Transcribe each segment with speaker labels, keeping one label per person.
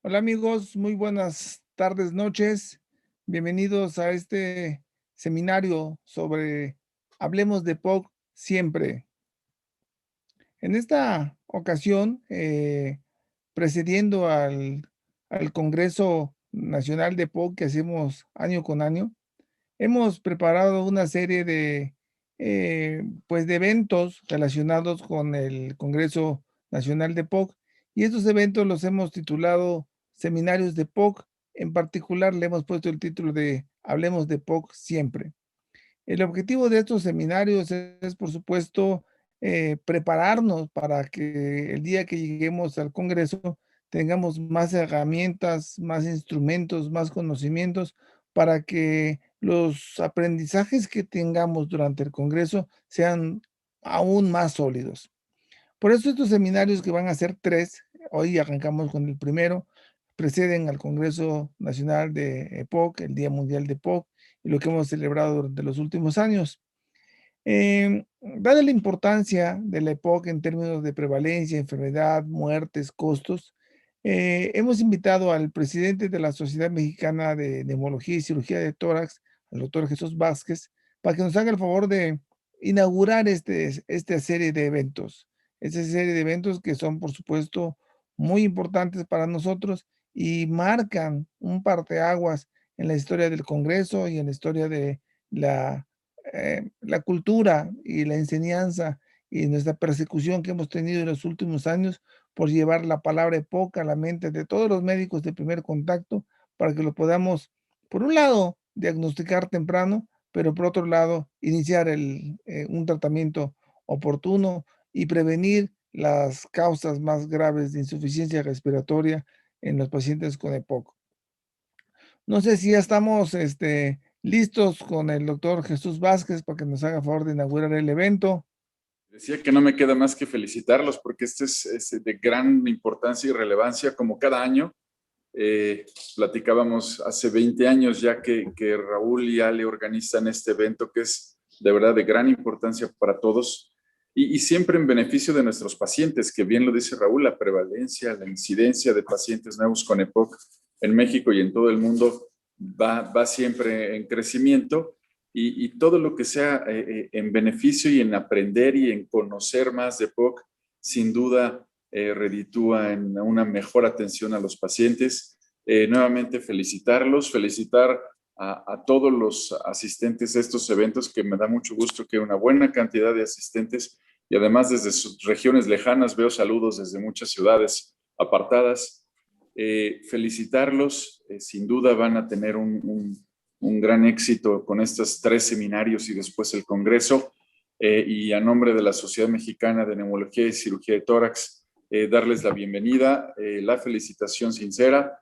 Speaker 1: Hola amigos, muy buenas tardes, noches. Bienvenidos a este seminario sobre Hablemos de POC siempre. En esta ocasión, precediendo al Congreso Nacional de POC que hacemos año con año, hemos preparado una serie pues, de eventos relacionados con el Congreso Nacional de POC, y estos eventos los hemos titulado Seminarios de POC. En particular, le hemos puesto el título de Hablemos de POC siempre. El objetivo de estos seminarios es, por supuesto, prepararnos para que el día que lleguemos al Congreso tengamos más herramientas, más instrumentos, más conocimientos, para que los aprendizajes que tengamos durante el Congreso sean aún más sólidos. Por eso estos seminarios, que van a ser 3, hoy arrancamos con el primero, preceden al Congreso Nacional de POC, el Día Mundial de POC, y lo que hemos celebrado durante los últimos años. Dada la importancia de la EPOC en términos de prevalencia, enfermedad, muertes, costos, hemos invitado al presidente de la Sociedad Mexicana de Neumología y Cirugía de Tórax, al doctor Jesús Vázquez, para que nos haga el favor de inaugurar esta serie de eventos. Esta serie de eventos que son, por supuesto, muy importantes para nosotros y marcan un parteaguas en la historia del Congreso y en la historia de la cultura y la enseñanza y nuestra persecución que hemos tenido en los últimos años por llevar la palabra EPOC a la mente de todos los médicos de primer contacto, para que lo podamos, por un lado, diagnosticar temprano, pero por otro lado, iniciar un tratamiento oportuno y prevenir las causas más graves de insuficiencia respiratoria en los pacientes con EPOC. No sé si ya estamos listos con el doctor Jesús Vázquez para que nos haga favor de inaugurar el evento.
Speaker 2: Decía que no me queda más que felicitarlos porque este es de gran importancia y relevancia, como cada año. Platicábamos hace 20 años ya que Raúl y Ale organizan este evento que es de verdad de gran importancia para todos y siempre en beneficio de nuestros pacientes, que bien lo dice Raúl, la prevalencia, la incidencia de pacientes nuevos con EPOC en México y en todo el mundo va siempre en crecimiento. Y todo lo que sea en beneficio y en aprender y en conocer más de POC, sin duda reditúa en una mejor atención a los pacientes. Nuevamente felicitarlos, felicitar a todos los asistentes a estos eventos, que me da mucho gusto que una buena cantidad de asistentes, y además desde sus regiones lejanas, veo saludos desde muchas ciudades apartadas. Felicitarlos, sin duda van a tener un gran éxito con estos 3 seminarios y después el Congreso. Y a nombre de la Sociedad Mexicana de Neumología y Cirugía de Tórax, darles la bienvenida, la felicitación sincera,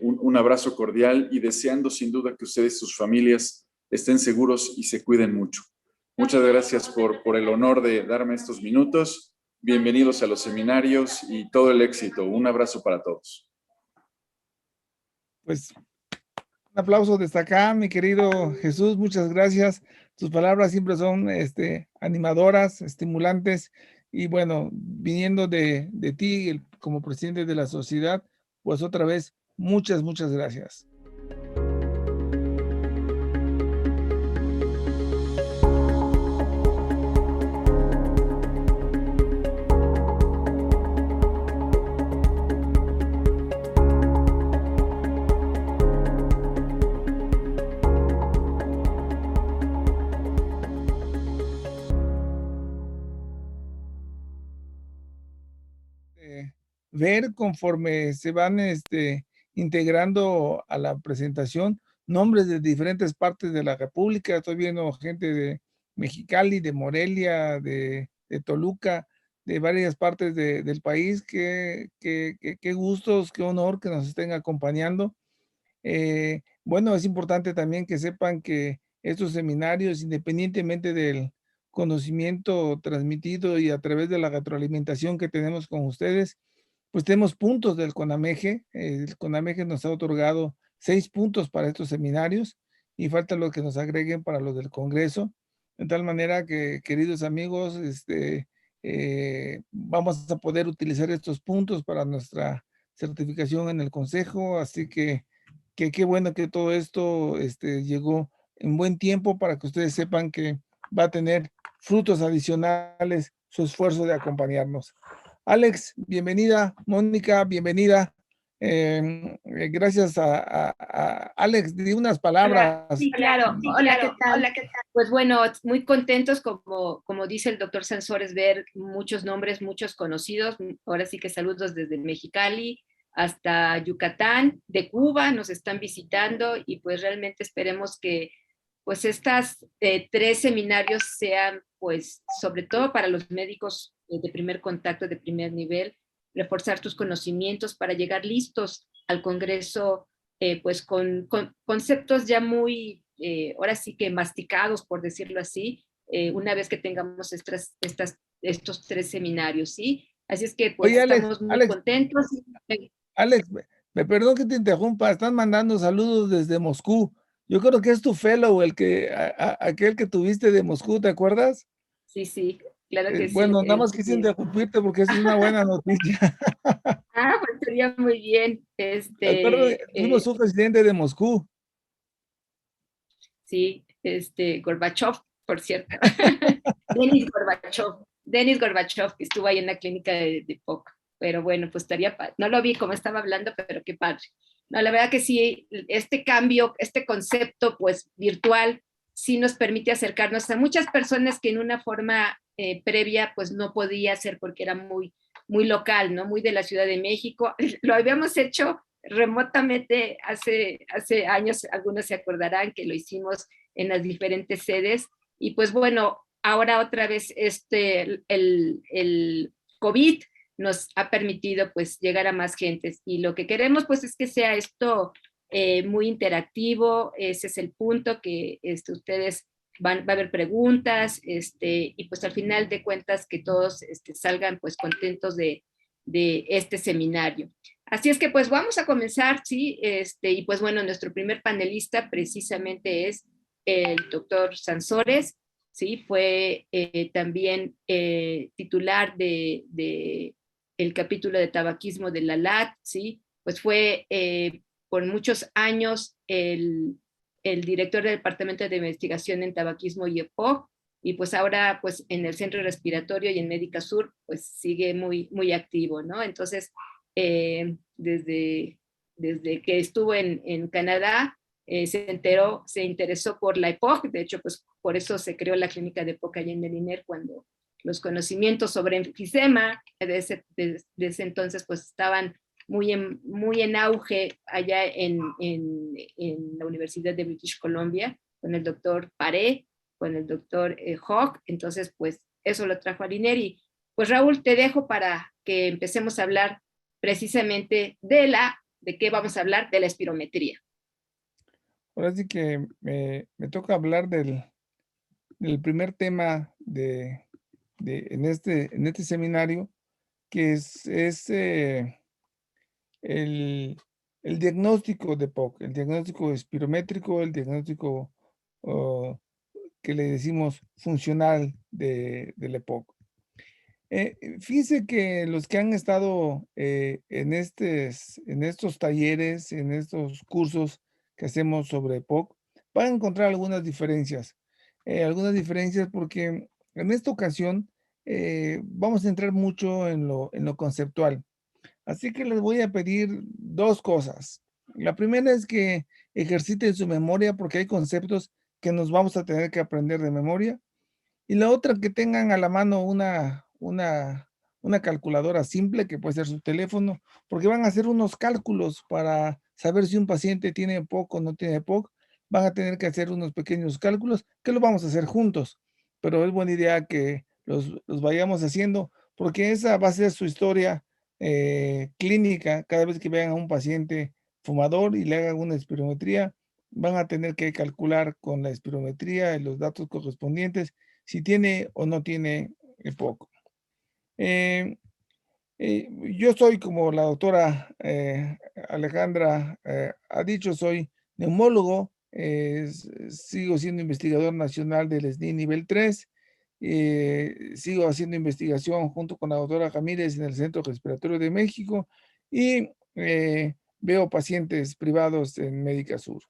Speaker 2: un abrazo cordial y deseando sin duda que ustedes y sus familias estén seguros y se cuiden mucho. Muchas gracias por el honor de darme estos minutos. Bienvenidos a los seminarios y todo el éxito. Un abrazo para todos.
Speaker 1: Pues un aplauso desde acá, mi querido Jesús, muchas gracias. Tus palabras siempre son animadoras, estimulantes, y bueno, viniendo de ti como presidente de la sociedad, pues otra vez, muchas gracias. Ver conforme se van integrando a la presentación nombres de diferentes partes de la República. Estoy viendo gente de Mexicali, de Morelia, de Toluca, de varias partes del país. Qué gustos, qué honor que nos estén acompañando. Bueno, es importante también que sepan que estos seminarios, independientemente del conocimiento transmitido y a través de la retroalimentación que tenemos con ustedes, pues tenemos puntos del CONAMEGE. El CONAMEGE nos ha otorgado 6 puntos para estos seminarios y falta lo que nos agreguen para los del Congreso. De tal manera que, queridos amigos, vamos a poder utilizar estos puntos para nuestra certificación en el consejo, así que qué bueno que todo esto llegó en buen tiempo para que ustedes sepan que va a tener frutos adicionales su esfuerzo de acompañarnos. Alex, bienvenida. Mónica, bienvenida. Gracias a Alex, di unas
Speaker 3: Hola,
Speaker 1: palabras.
Speaker 3: sí, claro. Hola, ¿qué tal?
Speaker 2: Hola, ¿qué tal?
Speaker 3: Pues bueno, muy contentos, como dice el doctor Sansores, ver muchos nombres, muchos conocidos. Ahora sí que saludos desde Mexicali hasta Yucatán, de Cuba, nos están visitando y pues realmente esperemos que pues estas 3 seminarios sean pues sobre todo para los médicos de primer contacto, de primer nivel, reforzar tus conocimientos para llegar listos al Congreso pues con conceptos ya muy, ahora sí que masticados, por decirlo así, una vez que tengamos estos 3 seminarios, ¿sí? Así es que pues
Speaker 1: Oye, Alex,
Speaker 3: estamos muy
Speaker 1: Alex,
Speaker 3: contentos.
Speaker 1: Alex, me perdón que te interrumpa, están mandando saludos desde Moscú. Yo creo que es tu fellow, aquel que tuviste de Moscú, ¿te acuerdas?
Speaker 3: Sí, sí, claro que sí.
Speaker 1: Bueno, nada más quise interrumpirte porque esa es una buena noticia.
Speaker 3: Pues sería muy bien.
Speaker 1: Acuerdo, tuvimos un presidente de Moscú.
Speaker 3: Sí, Gorbachev, por cierto. Denis Gorbachev, que estuvo ahí en la clínica de POC. Pero bueno, pues estaría padre. No lo vi como estaba hablando, pero qué padre. No, la verdad que sí, este cambio, este concepto pues virtual, sí nos permite acercarnos a muchas personas que en una forma previa pues no podía hacer porque era muy, muy local, ¿no? Muy de la Ciudad de México. Lo habíamos hecho remotamente hace años, algunos se acordarán que lo hicimos en las diferentes sedes y pues bueno, ahora otra vez el COVID nos ha permitido pues llegar a más gentes y lo que queremos pues es que sea esto muy interactivo, ese es el punto que ustedes va a haber preguntas y pues al final de cuentas que todos salgan pues contentos de este seminario. Así es que pues vamos a comenzar, ¿sí? Y pues bueno, nuestro primer panelista precisamente es el doctor Sansores, ¿sí? Fue también titular de el capítulo de tabaquismo de la LAT, ¿sí? Pues fue por muchos años el director del Departamento de Investigación en Tabaquismo y EPOC, y pues ahora pues en el Centro Respiratorio y en Médica Sur pues sigue muy, muy activo, ¿no? Entonces, desde que estuvo en Canadá, se interesó por la EPOC, de hecho, pues por eso se creó la clínica de EPOC allá en el INER, cuando los conocimientos sobre enfisema de ese entonces pues estaban muy en auge allá en la Universidad de British Columbia, con el doctor Paré, con el doctor Hawk, entonces pues eso lo trajo al INER y pues Raúl, te dejo para que empecemos a hablar precisamente de qué vamos a hablar, de la espirometría.
Speaker 1: Ahora sí que me toca hablar del primer tema en este seminario, que es el diagnóstico de POC, el diagnóstico espirométrico, el diagnóstico oh, que le decimos funcional del EPOC. Fíjense que los que han estado en estos talleres, en estos cursos que hacemos sobre POC, van a encontrar algunas diferencias porque en esta ocasión vamos a entrar mucho en lo conceptual. Así que les voy a pedir dos cosas. La primera es que ejerciten su memoria porque hay conceptos que nos vamos a tener que aprender de memoria. Y la otra, que tengan a la mano una calculadora simple, que puede ser su teléfono, porque van a hacer unos cálculos para saber si un paciente tiene POC o no tiene POC. Van a tener que hacer unos pequeños cálculos que los vamos a hacer juntos, pero es buena idea que los vayamos haciendo, porque esa va a ser su historia clínica. Cada vez que vean a un paciente fumador y le hagan una espirometría, van a tener que calcular con la espirometría y los datos correspondientes si tiene o no tiene EPOC. Yo soy, como la doctora Alejandra ha dicho, soy neumólogo, sigo siendo investigador nacional del SNI nivel 3, sigo haciendo investigación junto con la doctora Ramírez en el Centro Respiratorio de México y veo pacientes privados en Médica Sur.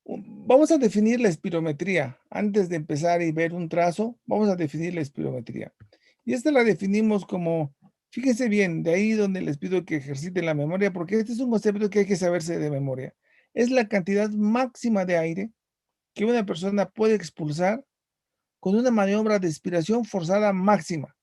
Speaker 1: Vamos a definir la espirometría. Antes de empezar y ver un trazo, vamos a definir la espirometría. Y esta la definimos como, fíjense bien, de ahí donde les pido que ejerciten la memoria, porque este es un concepto que hay que saberse de memoria. Es la cantidad máxima de aire que una persona puede expulsar con una maniobra de expiración forzada máxima,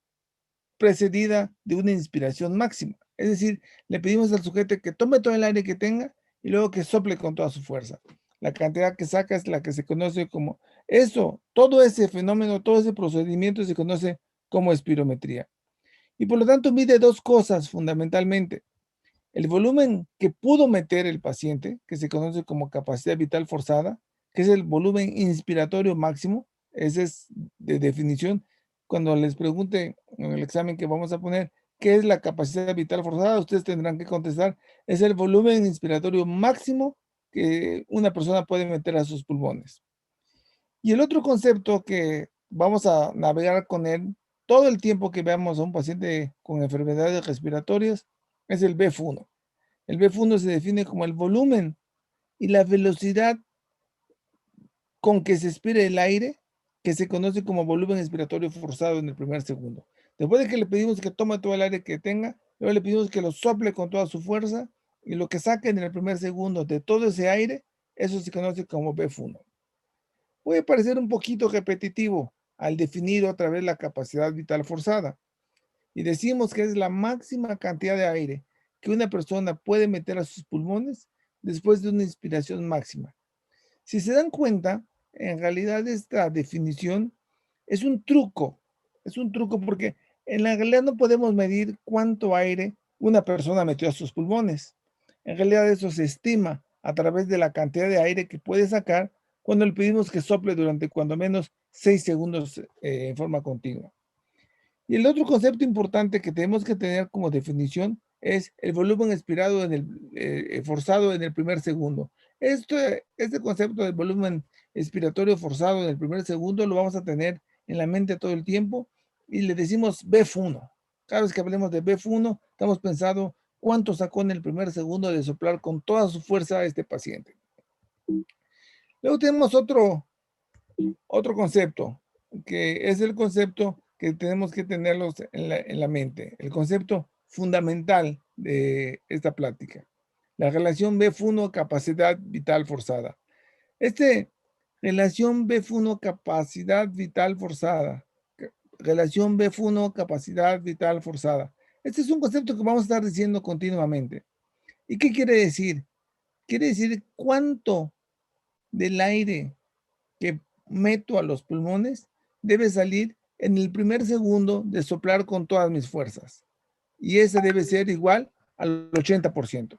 Speaker 1: precedida de una inspiración máxima. Es decir, le pedimos al sujeto que tome todo el aire que tenga y luego que sople con toda su fuerza. La cantidad que saca es la que se conoce como eso, todo ese fenómeno, todo ese procedimiento se conoce como espirometría. Y por lo tanto mide dos cosas fundamentalmente. El volumen que pudo meter el paciente, que se conoce como capacidad vital forzada, que es el volumen inspiratorio máximo, ese es de definición. Cuando les pregunte en el examen que vamos a poner, ¿qué es la capacidad vital forzada? Ustedes tendrán que contestar, es el volumen inspiratorio máximo que una persona puede meter a sus pulmones. Y el otro concepto que vamos a navegar con él todo el tiempo que veamos a un paciente con enfermedades respiratorias es el BF1. El BF1 se define como el volumen y la velocidad con que se expira el aire, que se conoce como volumen expiratorio forzado en el primer segundo. Después de que le pedimos que tome todo el aire que tenga, luego le pedimos que lo sople con toda su fuerza y lo que saque en el primer segundo de todo ese aire, eso se conoce como BF1. Puede parecer un poquito repetitivo al definir otra vez la capacidad vital forzada. Y decimos que es la máxima cantidad de aire que una persona puede meter a sus pulmones después de una inspiración máxima. Si se dan cuenta, en realidad esta definición es un truco porque en la realidad no podemos medir cuánto aire una persona metió a sus pulmones. En realidad eso se estima a través de la cantidad de aire que puede sacar cuando le pedimos que sople durante cuando menos 6 segundos en forma continua. Y el otro concepto importante que tenemos que tener como definición es el volumen expirado forzado en el primer segundo. Este concepto del volumen expiratorio forzado en el primer segundo lo vamos a tener en la mente todo el tiempo y le decimos BF1. Cada vez que hablemos de BF1, estamos pensando cuánto sacó en el primer segundo de soplar con toda su fuerza a este paciente. Luego tenemos otro concepto, que es el concepto que tenemos que tenerlos en la mente, el concepto fundamental de esta plática, la relación BF1 capacidad vital forzada. Relación BF1 capacidad vital forzada, relación BF1 capacidad vital forzada. Este es un concepto que vamos a estar diciendo continuamente. ¿Y qué quiere decir? Quiere decir cuánto del aire que meto a los pulmones debe salir en el primer segundo de soplar con todas mis fuerzas. Y ese debe ser igual al 80%.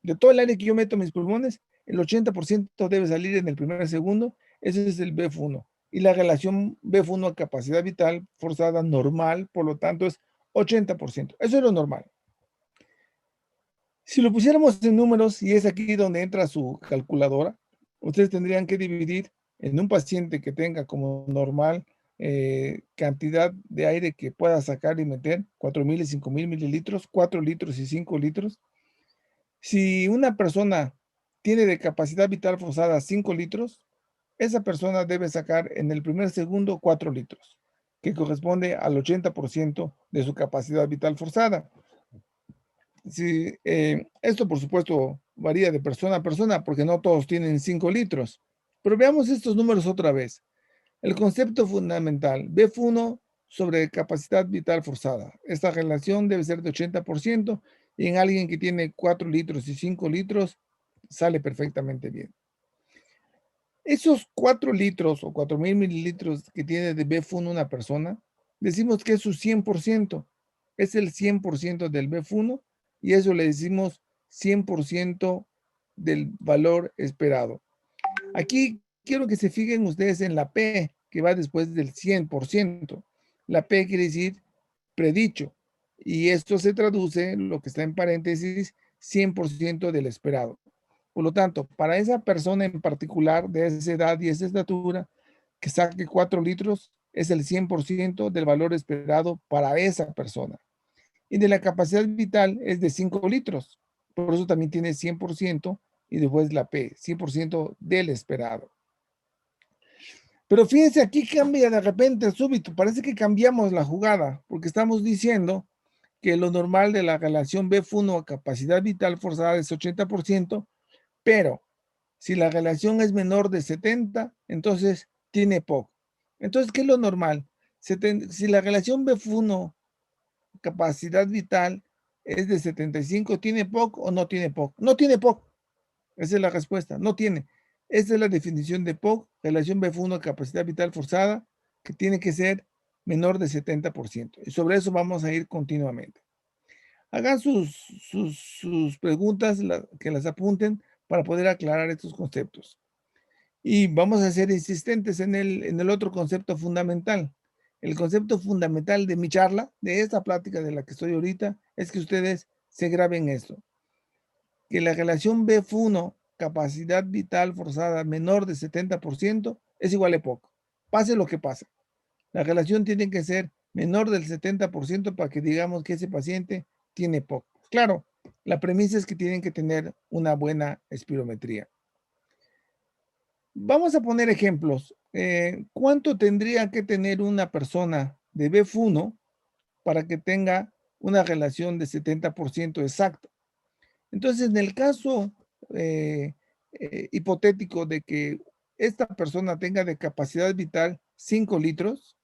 Speaker 1: De todo el aire que yo meto a mis pulmones, el 80% debe salir en el primer segundo. Ese es el BF1. Y la relación BF1 a capacidad vital forzada normal, por lo tanto, es 80%. Eso es lo normal. Si lo pusiéramos en números, y es aquí donde entra su calculadora, ustedes tendrían que dividir en un paciente que tenga como normal cantidad de aire que pueda sacar y meter, 4,000 y 5,000 mililitros, 4 litros y 5 litros. Si una persona tiene de capacidad vital forzada 5 litros, esa persona debe sacar en el primer segundo 4 litros, que corresponde al 80% de su capacidad vital forzada. Sí, esto por supuesto varía de persona a persona porque no todos tienen 5 litros. Pero veamos estos números otra vez. El concepto fundamental, BF1 sobre capacidad vital forzada. Esta relación debe ser de 80% y en alguien que tiene 4 litros y 5 litros sale perfectamente bien. Esos 4 litros o 4,000 mililitros que tiene de BF1 una persona, decimos que es su 100%. Es el 100% del BF1 y eso le decimos 100% del valor esperado. Aquí quiero que se fijen ustedes en la P, que va después del 100%. La P quiere decir predicho. Y esto se traduce, lo que está en paréntesis, 100% del esperado. Por lo tanto, para esa persona en particular, de esa edad y esa estatura, que saque 4 litros, es el 100% del valor esperado para esa persona. y de la capacidad vital es de 5 litros. Por eso también tiene 100% y después la P, 100% del esperado. Pero fíjense, aquí cambia de repente súbito, parece que cambiamos la jugada, porque estamos diciendo que lo normal de la relación BF1 a capacidad vital forzada es 80%, pero si la relación es menor de 70, entonces tiene POC. Entonces, ¿qué es lo normal? Si la relación BF1 capacidad vital es de 75, ¿tiene POC o no tiene POC? No tiene POC. Esa es la respuesta, no tiene. Esa es la definición de POC, relación BF1 capacidad vital forzada, que tiene que ser menor de 70%. Y sobre eso vamos a ir continuamente. Hagan sus preguntas, que las apunten para poder aclarar estos conceptos. Y vamos a ser insistentes en el otro concepto fundamental. El concepto fundamental de mi charla, de esta plática de la que estoy ahorita, es que ustedes se graben esto. Que la relación BF1, capacidad vital forzada menor de 70%, es igual a POC. Pase lo que pase. La relación tiene que ser menor del 70% para que digamos que ese paciente tiene POC. Claro, la premisa es que tienen que tener una buena espirometría. Vamos a poner ejemplos. ¿Cuánto tendría que tener una persona de BF1 para que tenga una relación de 70% exacta? Entonces, en el caso hipotético de que esta persona tenga de capacidad vital 5 litros,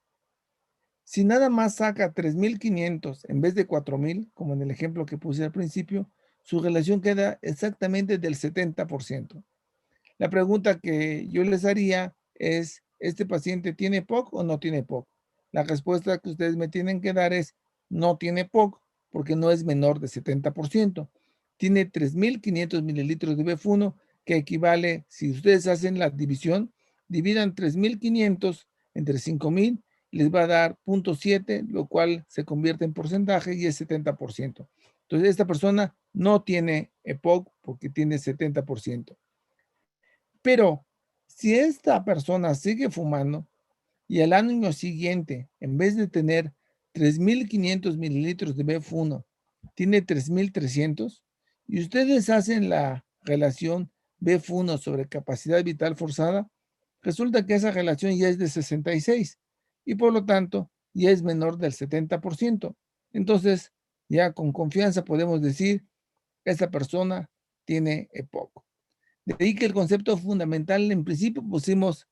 Speaker 1: si nada más saca 3.500 en vez de 4.000, como en el ejemplo que puse al principio, su relación queda exactamente del 70%. La pregunta que yo les haría es, ¿este paciente tiene POC o no tiene POC? La respuesta que ustedes me tienen que dar es, no tiene POC, porque no es menor de 70%. Tiene 3.500 mililitros de BF1, que equivale, si ustedes hacen la división, dividan 3.500 entre 5.000, les va a dar 0.7, lo cual se convierte en porcentaje y es 70%. Entonces, esta persona no tiene EPOC porque tiene 70%. Pero si esta persona sigue fumando y al año siguiente, en vez de tener 3.500 mililitros de BF1, tiene 3.300, y ustedes hacen la relación BF1 sobre capacidad vital forzada, resulta que esa relación ya es de 66 y por lo tanto ya es menor del 70%. Entonces, ya con confianza podemos decir que esta persona tiene EPOC. De ahí que el concepto fundamental, en principio pusimos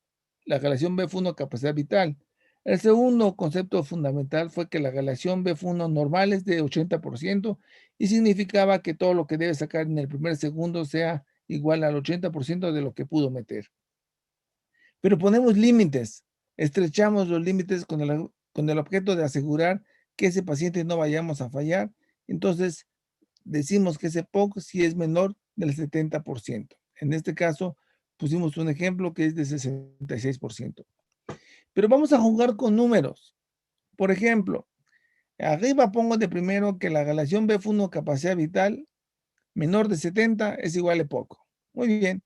Speaker 1: la relación BF1 capacidad vital. El segundo concepto fundamental fue que la relación BF1 normal es de 80% y significaba que todo lo que debe sacar en el primer segundo sea igual al 80% de lo que pudo meter. Pero ponemos límites, estrechamos los límites con el objeto de asegurar que ese paciente no vayamos a fallar. Entonces, decimos que ese POC sí es menor del 70%. En este caso, pusimos un ejemplo que es de 66%. Pero vamos a jugar con números. Por ejemplo, arriba pongo de primero que la relación BF1 capacidad vital menor de 70 es igual a poco. Muy bien.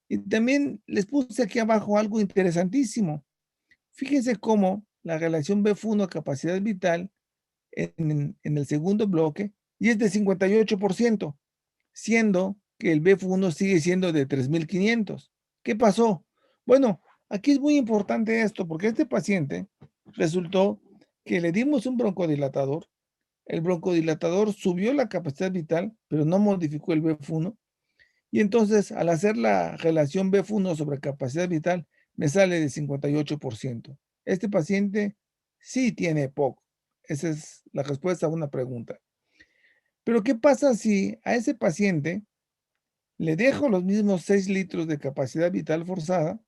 Speaker 1: Y también les puse aquí abajo algo interesantísimo. Fíjense cómo la relación BF1 capacidad vital en el segundo bloque y es de 58%, siendo que el BF1 sigue siendo de 3.500. ¿Qué pasó? Bueno, aquí es muy importante esto porque este paciente resultó que le dimos un broncodilatador. El broncodilatador subió la capacidad vital, pero no modificó el BF1. Y entonces, al hacer la relación BF1 sobre capacidad vital, me sale de 58%. Este paciente sí tiene POC. Esa es la respuesta a una pregunta. Pero ¿qué pasa si a ese paciente le dejo los mismos 6 litros de capacidad vital forzada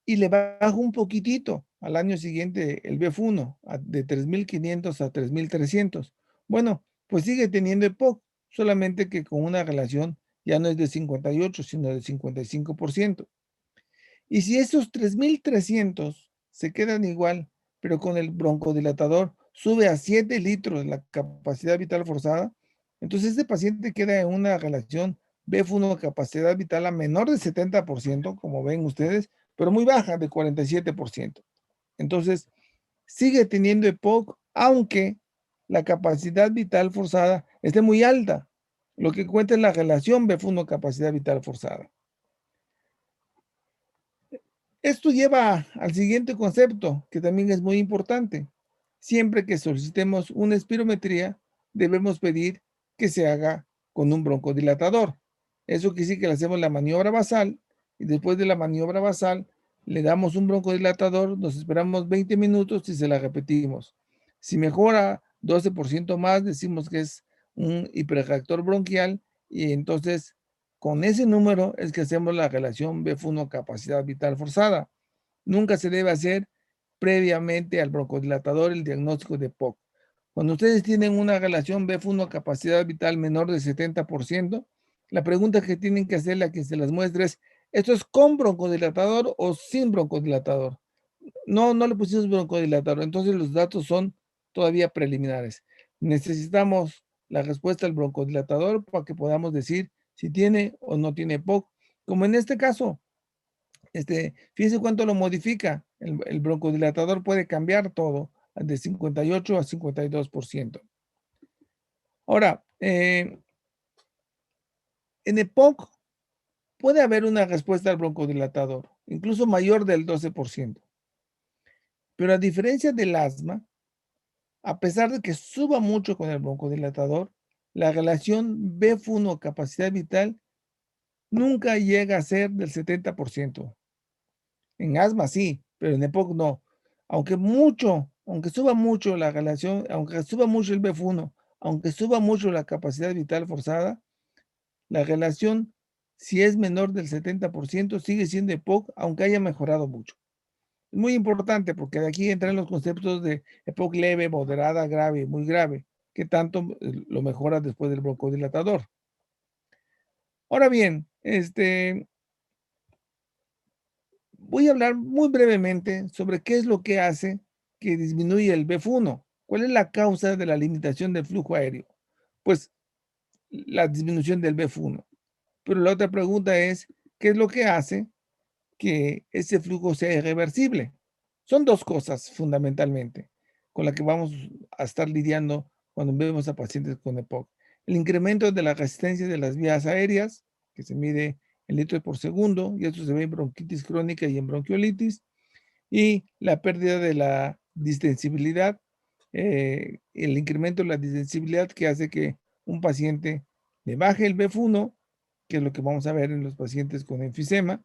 Speaker 1: y le bajo un poquitito al año siguiente el BF1 de 3.500 a 3.300? Bueno, pues sigue teniendo EPOC, solamente que con una relación ya no es de 58, sino de 55%. Y si esos 3.300 se quedan igual, pero con el broncodilatador sube a 7 litros la capacidad vital forzada, entonces este paciente queda en una relación BF1 capacidad vital a menor de 70%, como ven ustedes, pero muy baja, de 47%. Entonces, sigue teniendo EPOC, aunque la capacidad vital forzada esté muy alta. Lo que cuenta es la relación BF1 capacidad vital forzada. Esto lleva al siguiente concepto, que también es muy importante. Siempre que solicitemos una espirometría, debemos pedir que se haga con un broncodilatador. Eso quiere decir que le hacemos la maniobra basal y después de la maniobra basal le damos un broncodilatador, nos esperamos 20 minutos y se la repetimos. Si mejora 12% más, decimos que es un hiperreactor bronquial y entonces con ese número es que hacemos la relación BF1 capacidad vital forzada. Nunca se debe hacer previamente al broncodilatador el diagnóstico de POC. Cuando ustedes tienen una relación BF1 capacidad vital menor del 70%, la pregunta que tienen que hacerle a quien se las muestre es, ¿esto es con broncodilatador o sin broncodilatador? No, no le pusimos broncodilatador, entonces los datos son todavía preliminares. Necesitamos la respuesta al broncodilatador para que podamos decir si tiene o no tiene POC. Como en este caso, fíjense cuánto lo modifica. El broncodilatador puede cambiar todo de 58 a 52%. Ahora, en EPOC puede haber una respuesta al broncodilatador, incluso mayor del 12%. Pero a diferencia del asma, a pesar de que suba mucho con el broncodilatador, la relación BF1 capacidad vital nunca llega a ser del 70%. En asma sí, pero en EPOC no. Aunque suba mucho la relación, aunque suba mucho el BF1, aunque suba mucho la capacidad vital forzada, la relación, si es menor del 70%, sigue siendo EPOC, aunque haya mejorado mucho. Es muy importante porque de aquí entran los conceptos de EPOC leve, moderada, grave y muy grave, que tanto lo mejora después del broncodilatador. Ahora bien, voy a hablar muy brevemente sobre qué es lo que hace que disminuya el BF1. ¿Cuál es la causa de la limitación del flujo aéreo? Pues la disminución del BF1. Pero la otra pregunta es, ¿qué es lo que hace que ese flujo sea irreversible? Son dos cosas fundamentalmente con las que vamos a estar lidiando cuando vemos a pacientes con EPOC. El incremento de la resistencia de las vías aéreas, que se mide en litros por segundo, y esto se ve en bronquitis crónica y en bronquiolitis, y la pérdida de la distensibilidad, el incremento de la distensibilidad que hace que un paciente le baje el BF1, que es lo que vamos a ver en los pacientes con enfisema,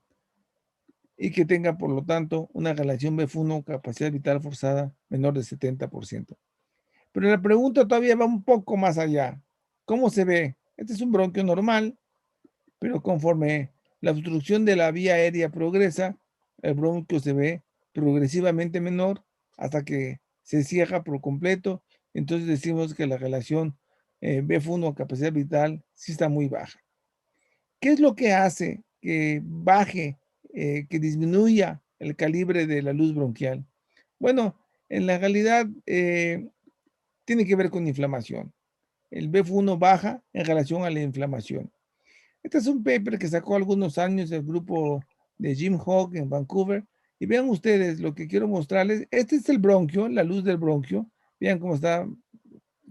Speaker 1: y que tenga, por lo tanto, una relación BF1 capacidad vital forzada menor del 70%. Pero la pregunta todavía va un poco más allá. ¿Cómo se ve? Este es un bronquio normal, pero conforme la obstrucción de la vía aérea progresa, el bronquio se ve progresivamente menor hasta que se cierra por completo. Entonces decimos que la relación BF1 capacidad vital sí está muy baja. ¿Qué es lo que hace que baje, que disminuya el calibre de la luz bronquial? Bueno, en la realidad tiene que ver con inflamación. El BF1 baja en relación a la inflamación. Este es un paper que sacó algunos años el grupo de Jim Hogg en Vancouver. Y vean ustedes lo que quiero mostrarles. Este es el bronquio, la luz del bronquio. Vean cómo está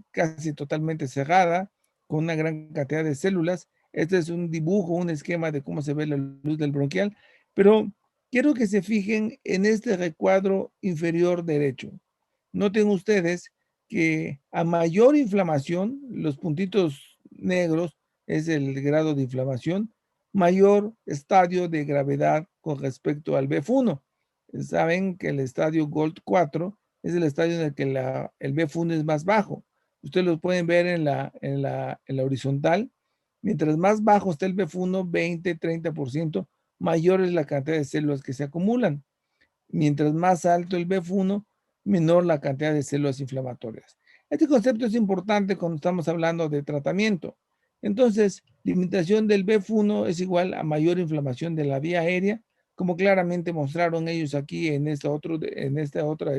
Speaker 1: casi totalmente cerrada, con una gran cantidad de células. Este es un dibujo, un esquema de cómo se ve la luz del bronquial. Pero quiero que se fijen en este recuadro inferior derecho. Noten ustedes que a mayor inflamación, los puntitos negros es el grado de inflamación, mayor estadio de gravedad con respecto al BF1. Saben que el estadio Gold 4 es el estadio en el que el BF1 es más bajo. Ustedes lo pueden ver en la horizontal. Mientras más bajo está el BF1, 20, 30%, mayor es la cantidad de células que se acumulan. Mientras más alto el BF1, menor la cantidad de células inflamatorias. Este concepto es importante cuando estamos hablando de tratamiento. Entonces, limitación del BF1 es igual a mayor inflamación de la vía aérea, como claramente mostraron ellos aquí en esta otra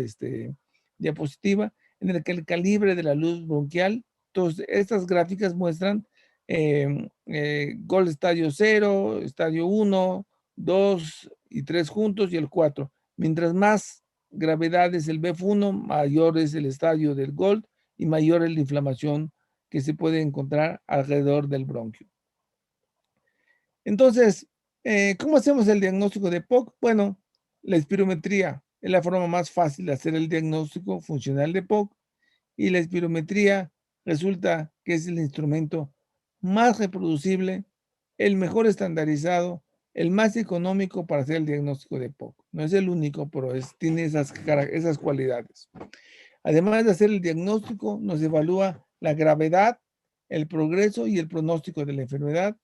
Speaker 1: diapositiva, en el que el calibre de la luz bronquial, entonces estas gráficas muestran Gold estadio 0, estadio 1, 2 y 3 juntos y el 4. Mientras más gravedad es el BF1, mayor es el estadio del Gold y mayor es la inflamación que se puede encontrar alrededor del bronquio. Entonces, ¿cómo hacemos el diagnóstico de POC? Bueno, la espirometría es la forma más fácil de hacer el diagnóstico funcional de POC, y la espirometría resulta que es el instrumento más reproducible, el mejor estandarizado, el más económico para hacer el diagnóstico de POC. No es el único, pero tiene esas cualidades. Además de hacer el diagnóstico, nos evalúa la gravedad, el progreso y el pronóstico de la enfermedad,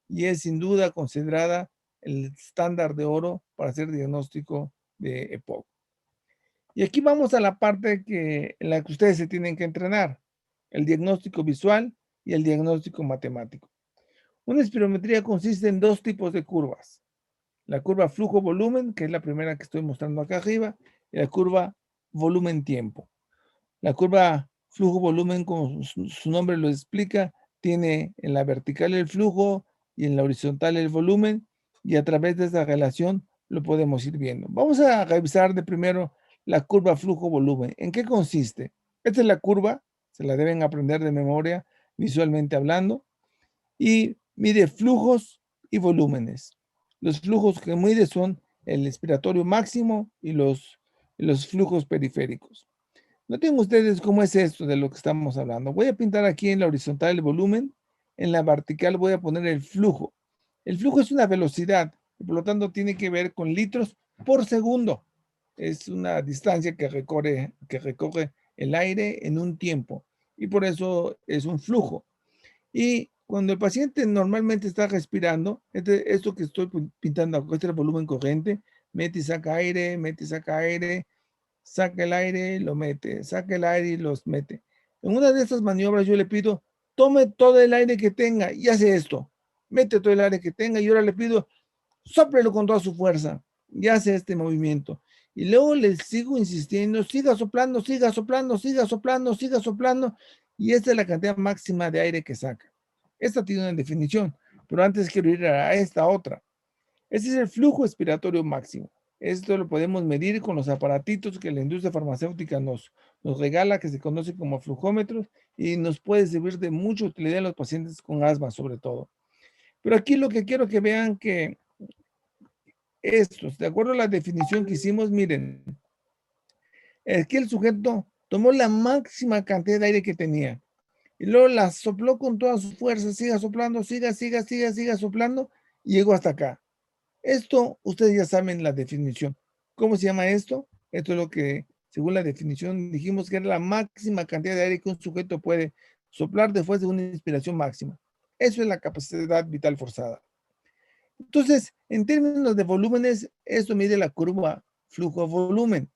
Speaker 1: y es sin duda considerada el estándar de oro para hacer diagnóstico de EPOC. Y aquí vamos a la parte en la que ustedes se tienen que entrenar, el diagnóstico visual y el diagnóstico matemático. Una espirometría consiste en dos tipos de curvas: la curva flujo-volumen, que es la primera que estoy mostrando acá arriba, y la curva volumen-tiempo. La curva flujo-volumen, como su nombre lo explica, tiene en la vertical el flujo y en la horizontal el volumen, y a través de esa relación lo podemos ir viendo. Vamos a revisar de primero la curva flujo-volumen. ¿En qué consiste? Esta es la curva, se la deben aprender de memoria, visualmente hablando, y mide flujos y volúmenes. Los flujos que mide son el expiratorio máximo y los flujos periféricos. Noten ustedes cómo es esto de lo que estamos hablando. Voy a pintar aquí en la horizontal el volumen, en la vertical voy a poner el flujo. El flujo es una velocidad, y por lo tanto tiene que ver con litros por segundo. Es una distancia que recorre el aire en un tiempo, y por eso es un flujo. Y cuando el paciente normalmente está respirando, esto que estoy pintando acá, este es el volumen corriente, mete y saca aire, saca el aire, lo mete, saca el aire y los mete. En una de estas maniobras yo le pido, tome todo el aire que tenga y hace esto. Mete todo el aire que tenga y ahora le pido, sóplelo con toda su fuerza y hace este movimiento. Y luego le sigo insistiendo, siga soplando, siga soplando, siga soplando, siga soplando. Y esta es la cantidad máxima de aire que saca. Esta tiene una definición, pero antes quiero ir a esta otra. Este es el flujo expiratorio máximo. Esto lo podemos medir con los aparatitos que la industria farmacéutica nos regala, que se conoce como flujómetros, y nos puede servir de mucha utilidad a los pacientes con asma, sobre todo. Pero aquí lo que quiero que vean que estos, de acuerdo a la definición que hicimos, miren, es que el sujeto tomó la máxima cantidad de aire que tenía y luego la sopló con toda su fuerza, siga soplando, siga soplando, y llegó hasta acá. Esto, ustedes ya saben la definición. ¿Cómo se llama esto? Esto es lo que, según la definición, dijimos que era la máxima cantidad de aire que un sujeto puede soplar después de una inspiración máxima. Eso es la capacidad vital forzada. Entonces, en términos de volúmenes, esto mide la curva flujo-volumen.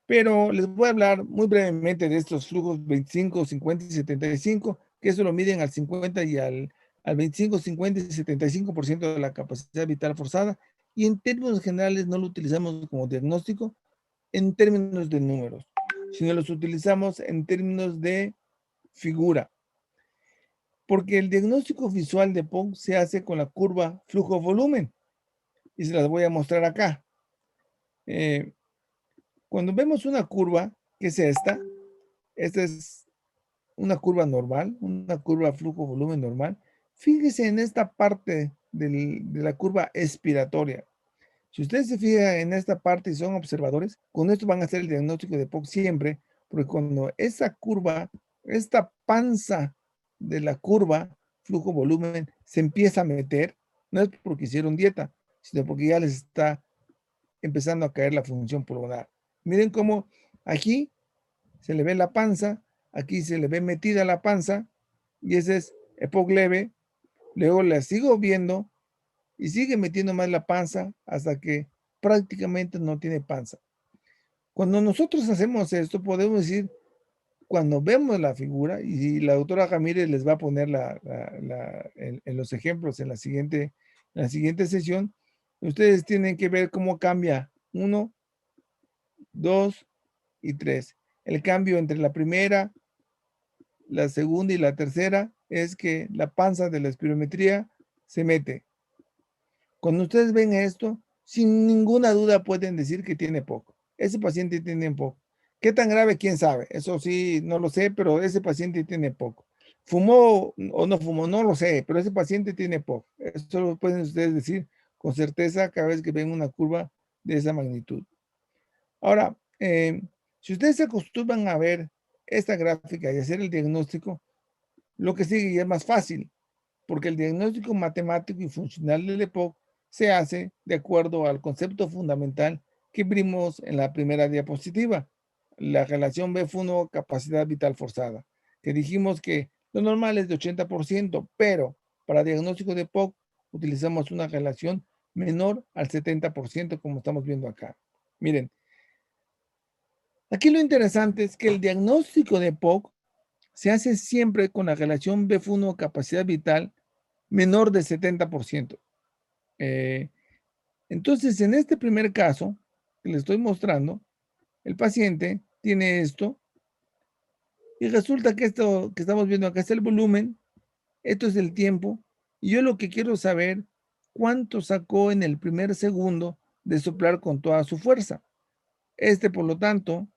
Speaker 1: Pero les voy a hablar muy brevemente de estos flujos 25, 50 y 75, que eso lo miden al 50 y al 25, 50 y 75% de la capacidad vital forzada, y en términos generales no lo utilizamos como diagnóstico en términos de números, sino los utilizamos en términos de figura, porque el diagnóstico visual de POC se hace con la curva flujo-volumen, y se las voy a mostrar acá. Cuando vemos una curva, que es esta es una curva normal, una curva flujo-volumen normal. Fíjese en esta parte de la curva expiratoria. Si ustedes se fijan en esta parte y son observadores, con esto van a hacer el diagnóstico de POC siempre, porque cuando esa curva, esta panza de la curva flujo-volumen se empieza a meter, no es porque hicieron dieta, sino porque ya les está empezando a caer la función pulmonar. Miren cómo aquí se le ve la panza, aquí se le ve metida la panza, y ese es EPOC leve. Luego la sigo viendo y sigue metiendo más la panza hasta que prácticamente no tiene panza. Cuando nosotros hacemos esto, podemos decir, cuando vemos la figura, y la doctora Ramírez les va a poner en los ejemplos en la siguiente sesión, ustedes tienen que ver cómo cambia 1, 2 y 3. El cambio entre la primera, la segunda y la tercera es que la panza de la espirometría se mete. Cuando ustedes ven esto, sin ninguna duda pueden decir que tiene POC. Ese paciente tiene POC. ¿Qué tan grave? ¿Quién sabe? Eso sí, no lo sé, pero ese paciente tiene POC. ¿Fumó o no fumó? No lo sé, pero ese paciente tiene POC. Eso lo pueden ustedes decir con certeza cada vez que ven una curva de esa magnitud. Ahora, si ustedes se acostumbran a ver esta gráfica y hacer el diagnóstico, lo que sigue ya es más fácil, porque el diagnóstico matemático y funcional del EPOC se hace de acuerdo al concepto fundamental que vimos en la primera diapositiva, la relación BF1 capacidad vital forzada, que dijimos que lo normal es de 80%, pero para diagnóstico de EPOC utilizamos una relación menor al 70%, como estamos viendo acá. Miren, aquí lo interesante es que el diagnóstico de EPOC se hace siempre con la relación BF1 capacidad vital menor de 70%. Entonces, en este primer caso que les estoy mostrando, el paciente tiene esto y resulta que esto que estamos viendo acá es el volumen, esto es el tiempo, y yo lo que quiero saber, cuánto sacó en el primer segundo de soplar con toda su fuerza. Por lo tanto,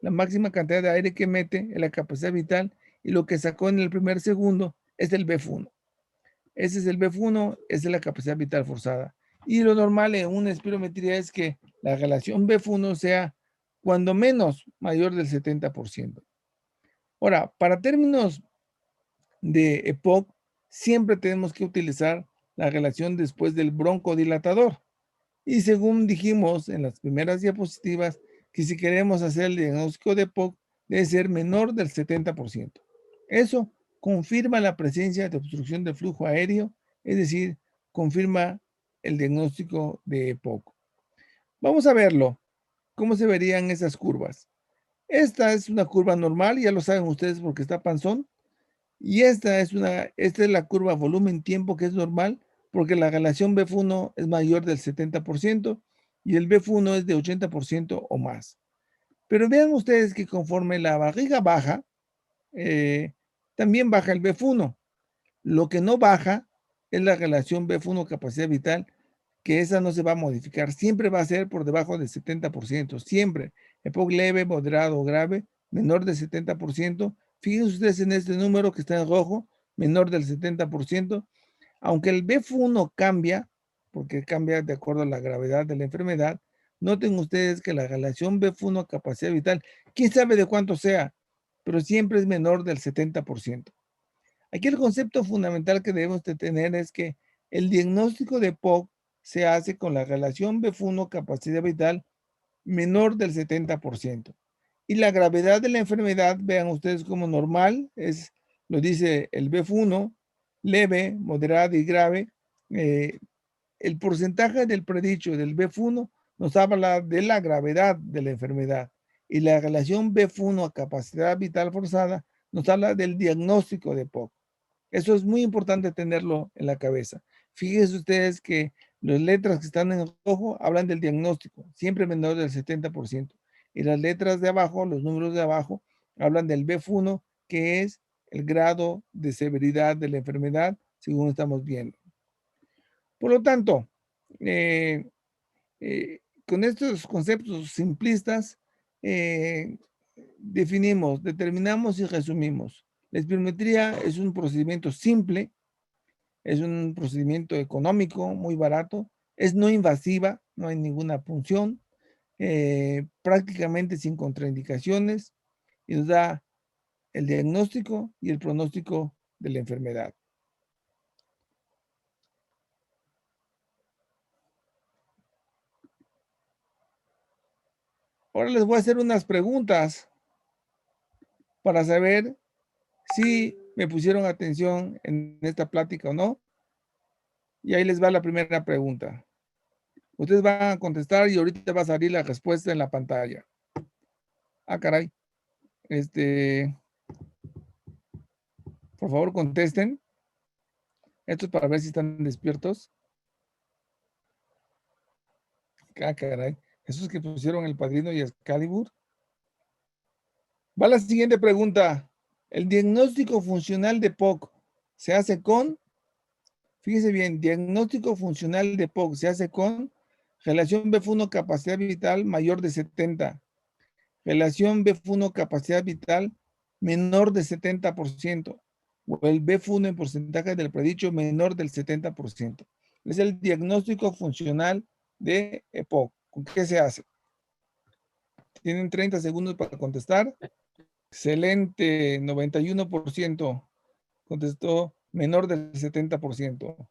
Speaker 1: la máxima cantidad de aire que mete es la capacidad vital y lo que sacó en el primer segundo es el BF1. Ese es el BF1, esa es la capacidad vital forzada. Y lo normal en una espirometría es que la relación BF1 sea cuando menos mayor del 70%. Ahora, para términos de EPOC, siempre tenemos que utilizar la relación después del broncodilatador. Y según dijimos en las primeras diapositivas, que si queremos hacer el diagnóstico de EPOC, debe ser menor del 70%. Eso confirma la presencia de obstrucción del flujo aéreo, es decir, confirma el diagnóstico de EPOC. Vamos a verlo. ¿Cómo se verían esas curvas? Esta es una curva normal, ya lo saben ustedes porque está panzón. Y esta es la curva volumen-tiempo que es normal porque la relación BF1 es mayor del 70% y el BF1 es de 80% o más. Pero vean ustedes que conforme la barriga baja, también baja el BF1. Lo que no baja es la relación BF1 capacidad vital, que esa no se va a modificar. Siempre va a ser por debajo del 70%. Siempre. EPOC leve, moderado o grave, menor del 70%. Fíjense ustedes en este número que está en rojo, menor del 70%. Aunque el BF1 cambia, porque cambia de acuerdo a la gravedad de la enfermedad, noten ustedes que la relación BF1 capacidad vital, quién sabe de cuánto sea, pero siempre es menor del 70%. Aquí el concepto fundamental que debemos de tener es que el diagnóstico de POC se hace con la relación BF1 capacidad vital menor del 70%. Y la gravedad de la enfermedad, vean ustedes como normal, lo dice el BF1, leve, moderada y grave. El porcentaje del predicho del BF1 nos habla de la gravedad de la enfermedad. Y la relación BF1 a capacidad vital forzada nos habla del diagnóstico de POC. Eso es muy importante tenerlo en la cabeza. Fíjense ustedes que las letras que están en rojo hablan del diagnóstico, siempre menor del 70%. Y las letras de abajo, los números de abajo, hablan del BF1, que es el grado de severidad de la enfermedad, según estamos viendo. Por lo tanto, con estos conceptos simplistas, determinamos y resumimos. La espirometría es un procedimiento simple, es un procedimiento económico, muy barato, es no invasiva, no hay ninguna punción, prácticamente sin contraindicaciones y nos da el diagnóstico y el pronóstico de la enfermedad. Ahora les voy a hacer unas preguntas para saber si me pusieron atención en esta plática o no. Y ahí les va la primera pregunta. Ustedes van a contestar y ahorita va a salir la respuesta en la pantalla. Ah, caray. Por favor, contesten. Esto es para ver si están despiertos. Ah, caray. Esos que pusieron El Padrino y Excalibur. Va la siguiente pregunta. El diagnóstico funcional de POC se hace con, fíjese bien, diagnóstico funcional de POC se hace con relación BF1 capacidad vital mayor de 70. relación BF1 capacidad vital menor de 70%, o el BF1 en porcentaje del predicho menor del 70%. Es el diagnóstico funcional de EPOC. ¿Con qué se hace? Tienen 30 segundos para contestar. Excelente, 91% contestó menor del 70%.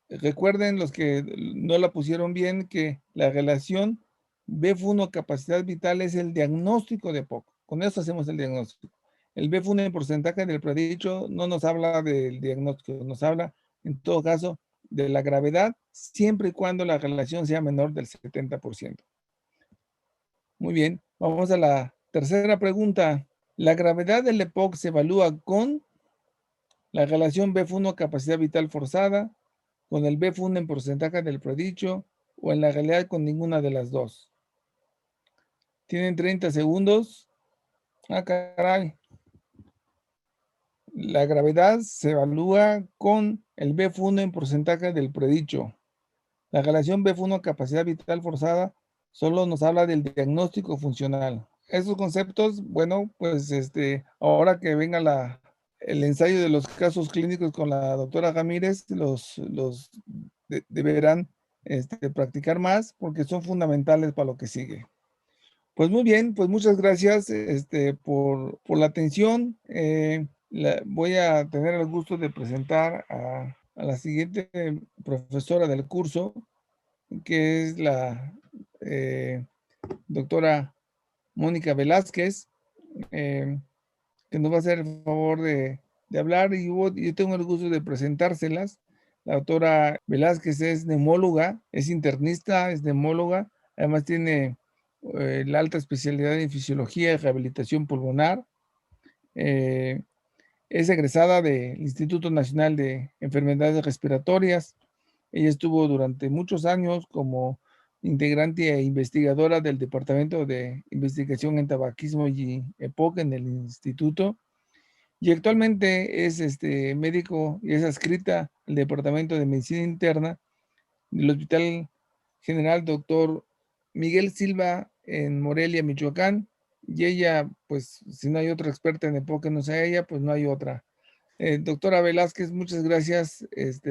Speaker 1: Recuerden los que no la pusieron bien que la relación BF1 capacidad vital es el diagnóstico de EPOC. Con eso hacemos el diagnóstico. El BF1 en porcentaje del predicho no nos habla del diagnóstico, nos habla en todo caso de la gravedad, siempre y cuando la relación sea menor del 70%. Muy bien, vamos a la tercera pregunta. La gravedad del EPOC se evalúa con la relación BF1 capacidad vital forzada, con el BF1 en porcentaje del predicho, o en la realidad con ninguna de las dos. Tienen 30 segundos. Ah, caray. La gravedad se evalúa con el BF1 en porcentaje del predicho. La relación BF1 capacidad vital forzada solo nos habla del diagnóstico funcional. Esos conceptos, bueno, pues ahora que venga el ensayo de los casos clínicos con la doctora Ramírez, los deberán practicar más porque son fundamentales para lo que sigue. Pues muy bien, pues muchas gracias por la atención. Voy a tener el gusto de presentar a la siguiente profesora del curso, que es la doctora Mónica Velázquez, que nos va a hacer el favor de hablar, y yo tengo el gusto de presentárselas. La doctora Velázquez es neumóloga, es internista, es neumóloga, además tiene la alta especialidad en fisiología y rehabilitación pulmonar. Es egresada del Instituto Nacional de Enfermedades Respiratorias. Ella estuvo durante muchos años como integrante e investigadora del Departamento de Investigación en Tabaquismo y EPOC en el instituto, y actualmente es médico y es adscrita al Departamento de Medicina Interna del Hospital General Dr. Miguel Silva en Morelia, Michoacán. Y ella, pues, si no hay otra experta en EPOC que no sea ella, pues no hay otra. Doctora Velázquez, muchas gracias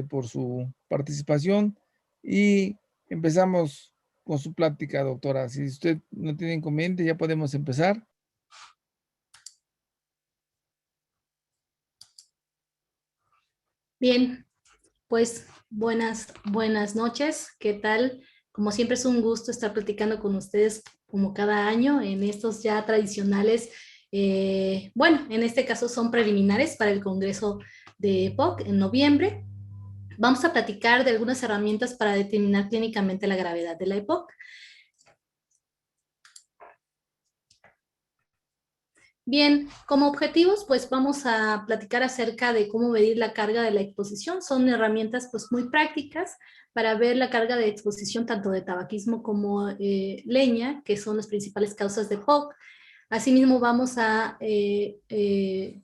Speaker 1: por su participación, y empezamos con su plática, doctora. Si usted no tiene inconveniente, ya podemos empezar.
Speaker 4: Bien, pues buenas noches. ¿Qué tal? Como siempre es un gusto estar platicando con ustedes como cada año en estos ya tradicionales, bueno, en este caso son preliminares para el Congreso de EPOC en noviembre. Vamos a platicar de algunas herramientas para determinar clínicamente la gravedad de la EPOC. Bien, como objetivos, pues vamos a platicar acerca de cómo medir la carga de la exposición. Son herramientas pues muy prácticas para ver la carga de exposición tanto de tabaquismo como leña, que son las principales causas de EPOC. Asimismo, vamos a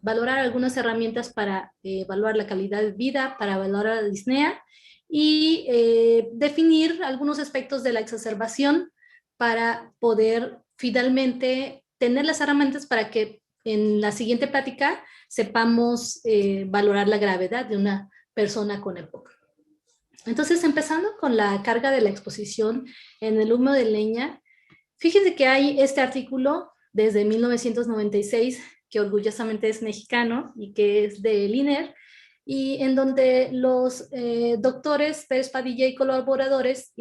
Speaker 4: valorar algunas herramientas para evaluar la calidad de vida, para evaluar la disnea y definir algunos aspectos de la exacerbación para poder finalmente tener las herramientas para que en la siguiente plática sepamos valorar la gravedad de una persona con EPOC. Entonces, empezando con la carga de la exposición en el humo de leña, fíjense que hay este artículo desde 1996, que orgullosamente es mexicano y que es del INER, y en donde los doctores Pérez Padilla y colaboradores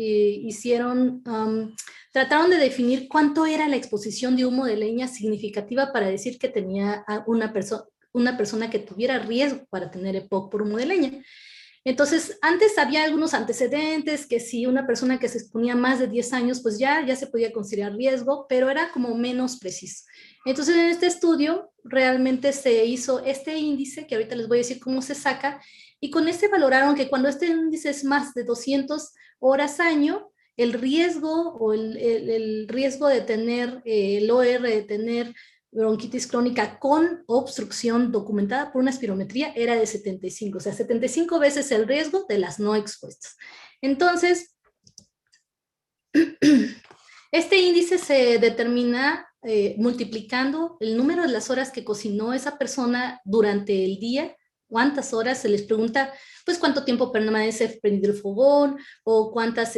Speaker 4: trataron de definir cuánto era la exposición de humo de leña significativa para decir que tenía una persona que tuviera riesgo para tener EPOC por humo de leña. Entonces, antes había algunos antecedentes, que si una persona que se exponía más de 10 años, pues ya se podía considerar riesgo, pero era como menos preciso. Entonces, en este estudio realmente se hizo este índice, que ahorita les voy a decir cómo se saca, y con este valoraron que cuando este índice es más de 200 horas año, el riesgo o el riesgo de tener, el OR de tener bronquitis crónica con obstrucción documentada por una espirometría era de 75, o sea, 75 veces el riesgo de las no expuestas. Entonces, Este índice se determina multiplicando el número de las horas que cocinó esa persona durante el día, cuántas horas, se les pregunta pues cuánto tiempo permanece prendido el fogón o cuántas,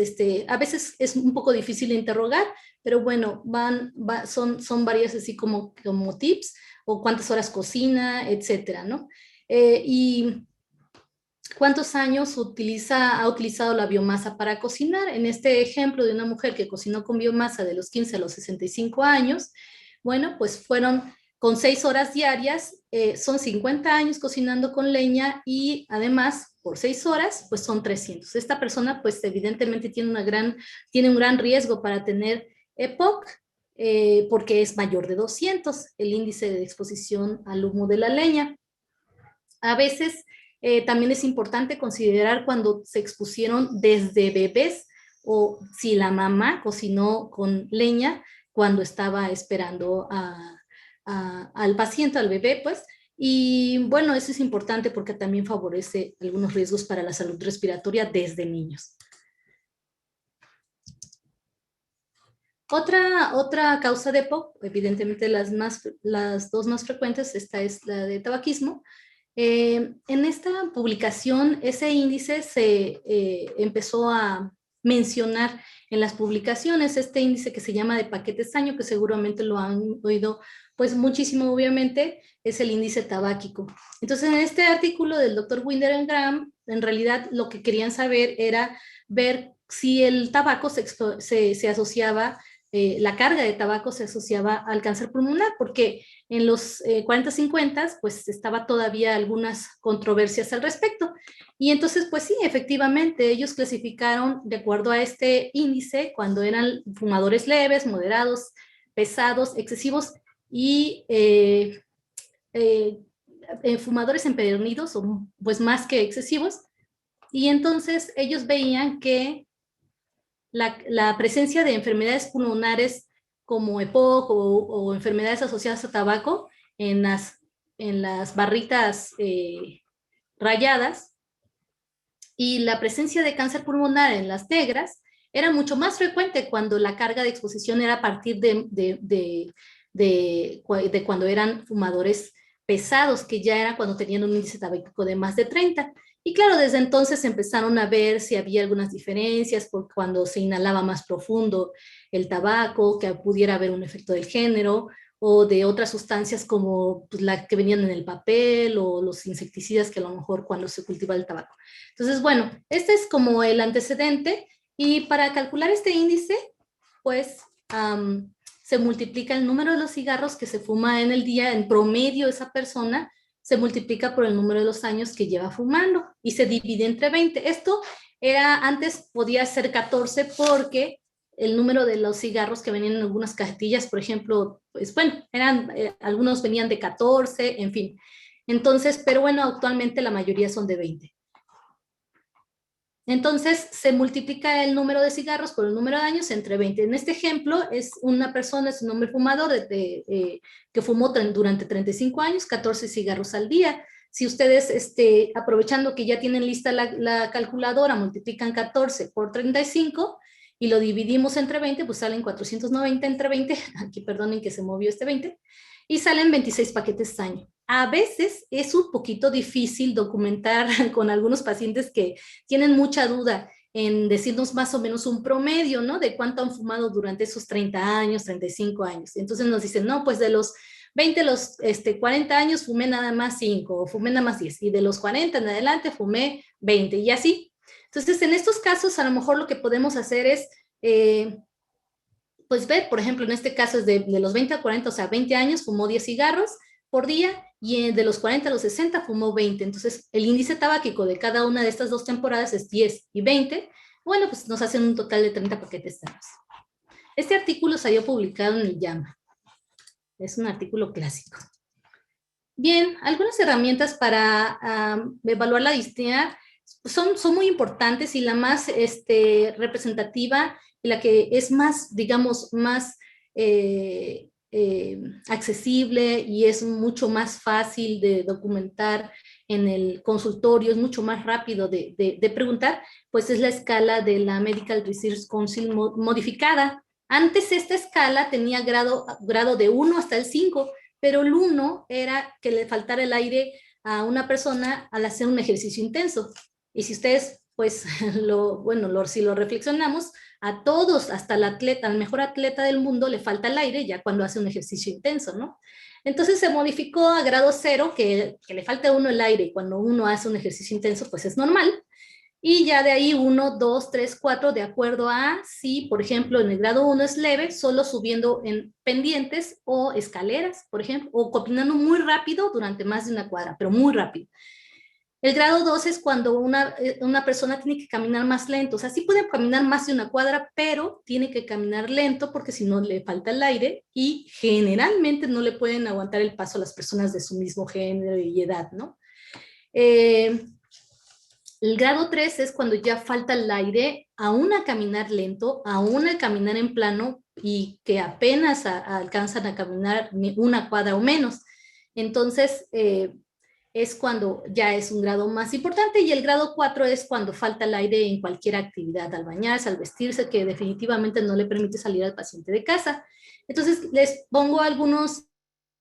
Speaker 4: a veces es un poco difícil de interrogar, pero bueno, son varias así como tips, o cuántas horas cocina, etcétera, ¿no? Y ¿cuántos años ha utilizado la biomasa para cocinar? En este ejemplo de una mujer que cocinó con biomasa de los 15 a los 65 años, bueno, pues fueron con 6 horas diarias, son 50 años cocinando con leña y además por 6 horas, pues son 300. Esta persona pues evidentemente tiene un gran riesgo para tener EPOC, porque es mayor de 200 el índice de exposición al humo de la leña. A veces también es importante considerar cuando se expusieron desde bebés o si la mamá cocinó con leña cuando estaba esperando al paciente, al bebé, pues. Y bueno, eso es importante porque también favorece algunos riesgos para la salud respiratoria desde niños. Otra causa de EPOC, evidentemente las dos más frecuentes, esta es la de tabaquismo. En esta publicación, ese índice se empezó a mencionar en las publicaciones, este índice que se llama de paquetes año, que seguramente lo han oído pues muchísimo, obviamente, es el índice tabáquico. Entonces, en este artículo del Dr. Winter-Graham, en realidad lo que querían saber era ver si el tabaco se asociaba, la carga de tabaco se asociaba al cáncer pulmonar, porque en los 40-50 pues estaba todavía algunas controversias al respecto. Y entonces pues sí, efectivamente, ellos clasificaron de acuerdo a este índice cuando eran fumadores leves, moderados, pesados, excesivos y fumadores empedernidos, o pues más que excesivos. Y entonces ellos veían que la presencia de enfermedades pulmonares como EPOC o enfermedades asociadas a tabaco en las barritas rayadas, y la presencia de cáncer pulmonar en las negras era mucho más frecuente cuando la carga de exposición era a partir de cuando eran fumadores pesados, que ya era cuando tenían un índice tabáquico de más de 30. Y claro, desde entonces empezaron a ver si había algunas diferencias por cuando se inhalaba más profundo el tabaco, que pudiera haber un efecto del género, o de otras sustancias como pues, las que venían en el papel, o los insecticidas que a lo mejor cuando se cultiva el tabaco. Entonces, bueno, este es como el antecedente, y para calcular este índice, pues se multiplica el número de los cigarros que se fuma en el día, en promedio esa persona, se multiplica por el número de los años que lleva fumando y se divide entre 20. Esto antes podía ser 14 porque el número de los cigarros que venían en algunas cajetillas, por ejemplo, pues bueno, algunos venían de 14, en fin. Entonces, pero bueno, actualmente la mayoría son de 20. Entonces, se multiplica el número de cigarros por el número de años entre 20. En este ejemplo, es una persona, es un hombre fumador que fumó durante 35 años, 14 cigarros al día. Si ustedes, aprovechando que ya tienen lista la calculadora, multiplican 14 por 35 y lo dividimos entre 20, pues salen 490 entre 20. Aquí perdonen que se movió este 20. Y salen 26 paquetes al año. A veces es un poquito difícil documentar con algunos pacientes que tienen mucha duda en decirnos más o menos un promedio, ¿no? De cuánto han fumado durante esos 30 años, 35 años. Entonces nos dicen, no, pues de los 20 los 40 años fumé nada más 5 o fumé nada más 10 y de los 40 en adelante fumé 20 y así. Entonces en estos casos a lo mejor lo que podemos hacer es pues ver, por ejemplo, en este caso es de los 20 a 40, o sea, 20 años fumó 10 cigarros por día y de los 40 a los 60 fumó 20. Entonces, el índice tabáquico de cada una de estas dos temporadas es 10 y 20. Bueno, pues nos hacen un total de 30 paquetes sanos. Este artículo salió publicado en el JAMA. Es un artículo clásico. Bien, algunas herramientas para evaluar la disnea son muy importantes y la más representativa y la que es más, digamos, más accesible y es mucho más fácil de documentar en el consultorio, es mucho más rápido de preguntar, pues es la escala de la Medical Research Council modificada Antes esta escala tenía grado de 1 hasta el 5, pero el 1 era que le faltara el aire a una persona al hacer un ejercicio intenso. Y si ustedes, pues, si lo reflexionamos, a todos, hasta el atleta, al mejor atleta del mundo, le falta el aire ya cuando hace un ejercicio intenso, ¿no? Entonces se modificó a grado 0, que le falte a uno el aire, y cuando uno hace un ejercicio intenso, pues es normal. Y ya de ahí 1, 2, 3, 4, de acuerdo a si, por ejemplo, en el grado 1 es leve, solo subiendo en pendientes o escaleras, por ejemplo, o caminando muy rápido durante más de una cuadra, pero muy rápido. El grado 2 es cuando una persona tiene que caminar más lento. O sea, sí puede caminar más de una cuadra, pero tiene que caminar lento porque si no le falta el aire y generalmente no le pueden aguantar el paso a las personas de su mismo género y edad, ¿no? El grado 3 es cuando ya falta el aire, aún a caminar lento, aún a caminar en plano y que apenas alcanzan a caminar una cuadra o menos. Entonces, es cuando ya es un grado más importante, y el grado 4 es cuando falta el aire en cualquier actividad, al bañarse, al vestirse, que definitivamente no le permite salir al paciente de casa. Entonces, les pongo algunos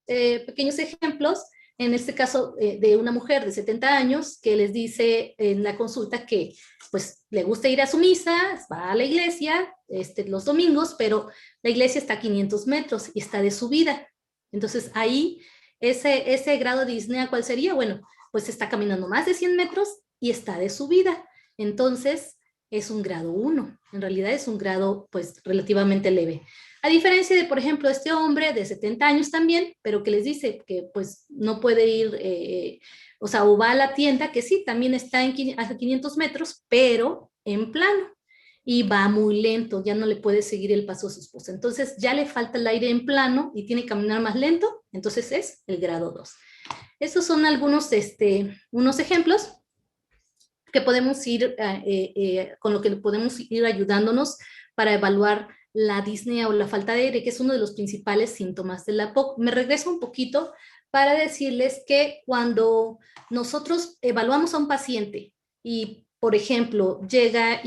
Speaker 4: pequeños ejemplos. En este caso de una mujer de 70 años que les dice en la consulta que pues le gusta ir a su misa, va a la iglesia los domingos, pero la iglesia está a 500 metros y está de subida. Entonces ahí ese grado de disnea, ¿cuál sería? Bueno, pues está caminando más de 100 metros y está de subida. Entonces es un grado 1. En realidad es un grado pues relativamente leve. A diferencia de, por ejemplo, este hombre de 70 años también, pero que les dice que pues no puede ir, o va a la tienda, que sí, también está a 500 metros, pero en plano. Y va muy lento, ya no le puede seguir el paso a su esposa. Entonces ya le falta el aire en plano y tiene que caminar más lento, entonces es el grado 2. Estos son algunos, unos ejemplos que podemos ir, con lo que podemos ir ayudándonos para evaluar la disnea o la falta de aire, que es uno de los principales síntomas de la POC. Me regreso un poquito para decirles que cuando nosotros evaluamos a un paciente y, por ejemplo, llega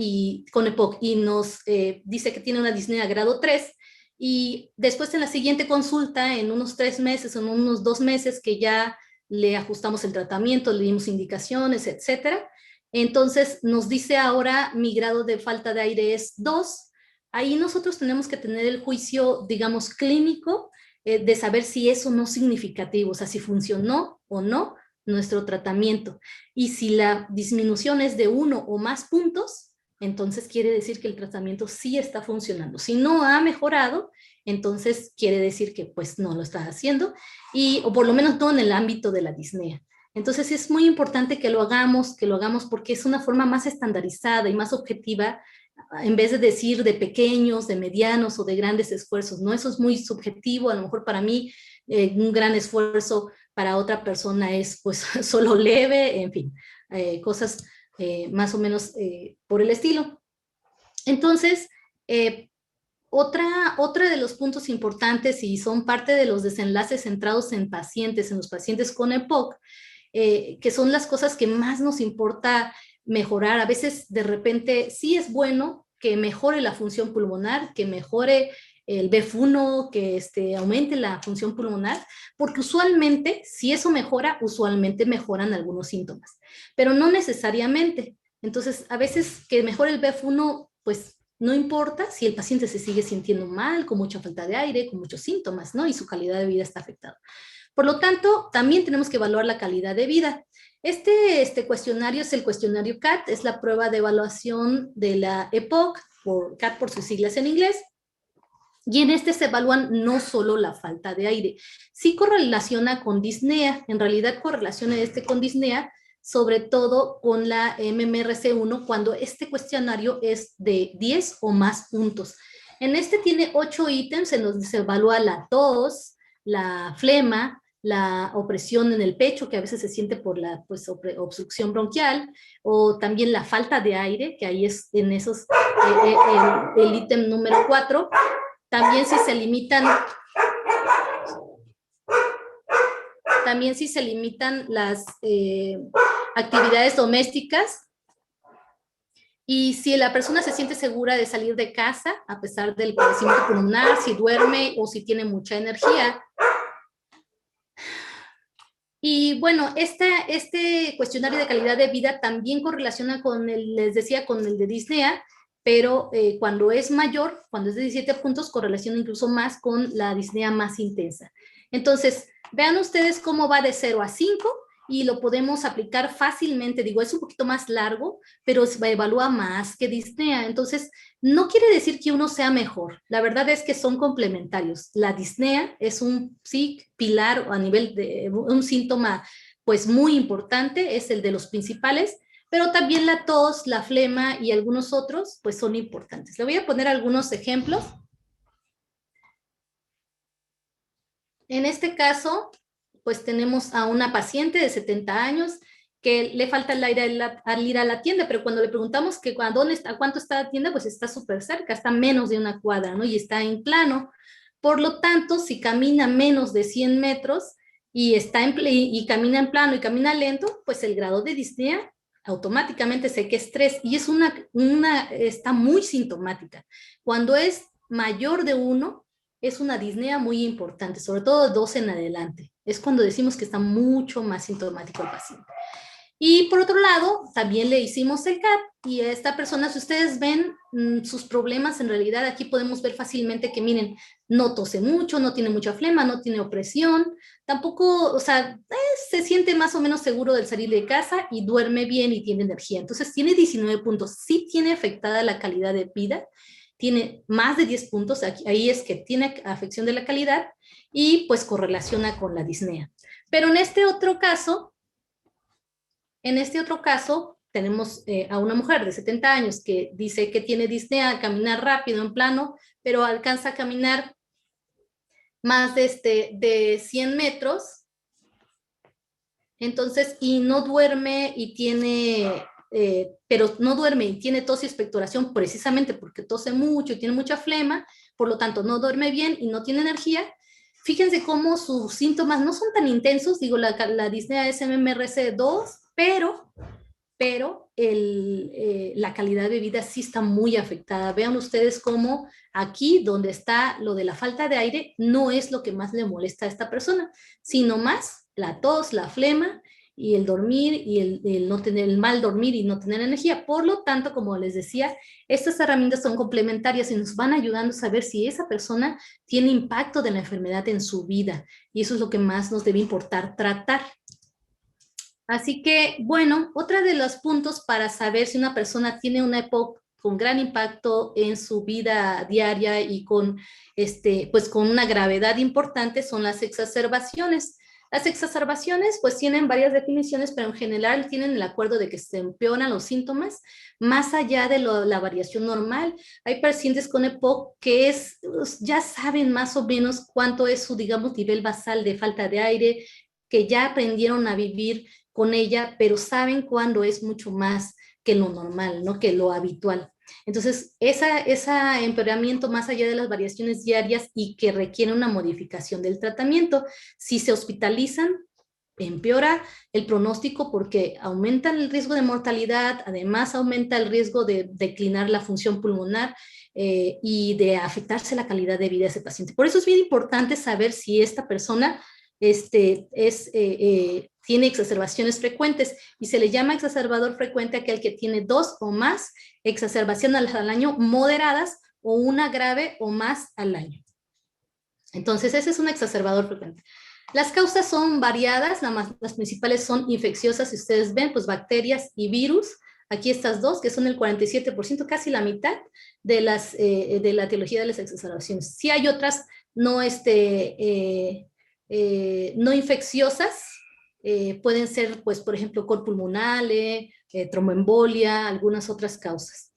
Speaker 4: con EPOC y nos dice que tiene una disnea grado 3, y después en la siguiente consulta, en unos 3 meses o en unos 2 meses que ya le ajustamos el tratamiento, le dimos indicaciones, etcétera, entonces nos dice ahora mi grado de falta de aire es 2, ahí nosotros tenemos que tener el juicio, digamos, clínico, de saber si eso no es significativo, o sea, si funcionó o no nuestro tratamiento. Y si la disminución es de 1 o más puntos, entonces quiere decir que el tratamiento sí está funcionando. Si no ha mejorado, entonces quiere decir que pues no lo está haciendo, o por lo menos no en el ámbito de la disnea. Entonces es muy importante que lo hagamos porque es una forma más estandarizada y más objetiva, en vez de decir de pequeños, de medianos o de grandes esfuerzos, ¿no? Eso es muy subjetivo. A lo mejor para mí un gran esfuerzo, para otra persona es pues solo leve, en fin, cosas más o menos por el estilo. Entonces, otra de los puntos importantes, y son parte de los desenlaces centrados en pacientes, en los pacientes con EPOC, que son las cosas que más nos importa mejorar. A veces de repente sí es bueno que mejore la función pulmonar, que mejore el BF1, que aumente la función pulmonar, porque usualmente, si eso mejora, usualmente mejoran algunos síntomas, pero no necesariamente. Entonces, a veces que mejore el BF1, pues no importa si el paciente se sigue sintiendo mal, con mucha falta de aire, con muchos síntomas, ¿no? Y su calidad de vida está afectada. Por lo tanto, también tenemos que evaluar la calidad de vida. Este cuestionario es el cuestionario CAT, es la prueba de evaluación de la EPOC, CAT por sus siglas en inglés, y en se evalúan no solo la falta de aire, sí correlaciona con disnea, en realidad correlaciona con disnea, sobre todo con la MMRC1, cuando este cuestionario es de 10 o más puntos. En tiene 8 ítems en donde se evalúa la tos, la flema, la opresión en el pecho, que a veces se siente por la obstrucción bronquial, o también la falta de aire, que ahí es en esos, el ítem número 4. También si se limitan las actividades domésticas, Y si la persona se siente segura de salir de casa, a pesar del padecimiento pulmonar, si duerme o si tiene mucha energía. Y bueno, este cuestionario de calidad de vida también correlaciona con les decía, con el de disnea, pero cuando es mayor, cuando es de 17 puntos, correlaciona incluso más con la disnea más intensa. Entonces, vean ustedes cómo va de 0 a 5 y lo podemos aplicar fácilmente. Digo, es un poquito más largo, pero se evalúa más que disnea. Entonces, no quiere decir que uno sea mejor. La verdad es que son complementarios. La disnea es un pilar a nivel de un síntoma pues muy importante, es el de los principales, pero también la tos, la flema y algunos otros pues son importantes. Le voy a poner algunos ejemplos. En este caso, pues tenemos a una paciente de 70 años que le falta el aire al ir a la tienda, pero cuando le preguntamos que a cuánto está la tienda, pues está súper cerca, está a menos de una cuadra, ¿no? Y está en plano. Por lo tanto, si camina menos de 100 metros y camina en plano y camina lento, pues el grado de disnea automáticamente sé que es 3 y es está muy sintomática. Cuando es mayor de 1, es una disnea muy importante, sobre todo de 2 en adelante. Es cuando decimos que está mucho más sintomático el paciente. Y por otro lado, también le hicimos el CAT y a esta persona, si ustedes ven sus problemas, en realidad aquí podemos ver fácilmente que, miren, no tose mucho, no tiene mucha flema, no tiene opresión, tampoco, o sea, se siente más o menos seguro del salir de casa y duerme bien y tiene energía. Entonces tiene 19 puntos, sí tiene afectada la calidad de vida, tiene más de 10 puntos, ahí es que tiene afección de la calidad y pues correlaciona con la disnea. Pero en este otro caso tenemos a una mujer de 70 años que dice que tiene disnea, caminar rápido en plano, pero alcanza a caminar más de 100 metros, entonces, y no duerme y tiene... pero no duerme y tiene tos y expectoración precisamente porque tose mucho y tiene mucha flema, por lo tanto no duerme bien y no tiene energía. Fíjense cómo sus síntomas no son tan intensos, digo, la disnea es MMRC2, pero la calidad de vida sí está muy afectada. Vean ustedes cómo aquí, donde está lo de la falta de aire, no es lo que más le molesta a esta persona, sino más la tos, la flema, y el dormir y el no tener el mal dormir y no tener energía. Por lo tanto, como les decía, estas herramientas son complementarias y nos van ayudando a saber si esa persona tiene impacto de la enfermedad en su vida. Y eso es lo que más nos debe importar tratar. Así que, bueno, otro de los puntos para saber si una persona tiene una EPOC con gran impacto en su vida diaria y con, pues con una gravedad importante son las exacerbaciones. Las exacerbaciones pues tienen varias definiciones, pero en general tienen el acuerdo de que se empeoran los síntomas más allá de la variación normal. Hay pacientes con EPOC que ya saben más o menos cuánto es su, digamos, nivel basal de falta de aire, que ya aprendieron a vivir con ella, pero saben cuándo es mucho más que lo normal, ¿no? Que lo habitual. Entonces, ese empeoramiento más allá de las variaciones diarias y que requiere una modificación del tratamiento, si se hospitalizan, empeora el pronóstico porque aumenta el riesgo de mortalidad, además aumenta el riesgo de declinar la función pulmonar y de afectarse la calidad de vida de ese paciente. Por eso es bien importante saber si esta persona tiene exacerbaciones frecuentes y se le llama exacerbador frecuente aquel que tiene 2 o más exacerbaciones al año moderadas o una grave o más al año. Entonces ese es un exacerbador frecuente. Las causas son variadas, las principales son infecciosas, si ustedes ven, pues bacterias y virus. Aquí estas dos, que son el 47%, casi la mitad de la etiología de las exacerbaciones. Sí hay otras no infecciosas, pueden ser, pues, por ejemplo, cor pulmonale, tromboembolia, algunas otras causas.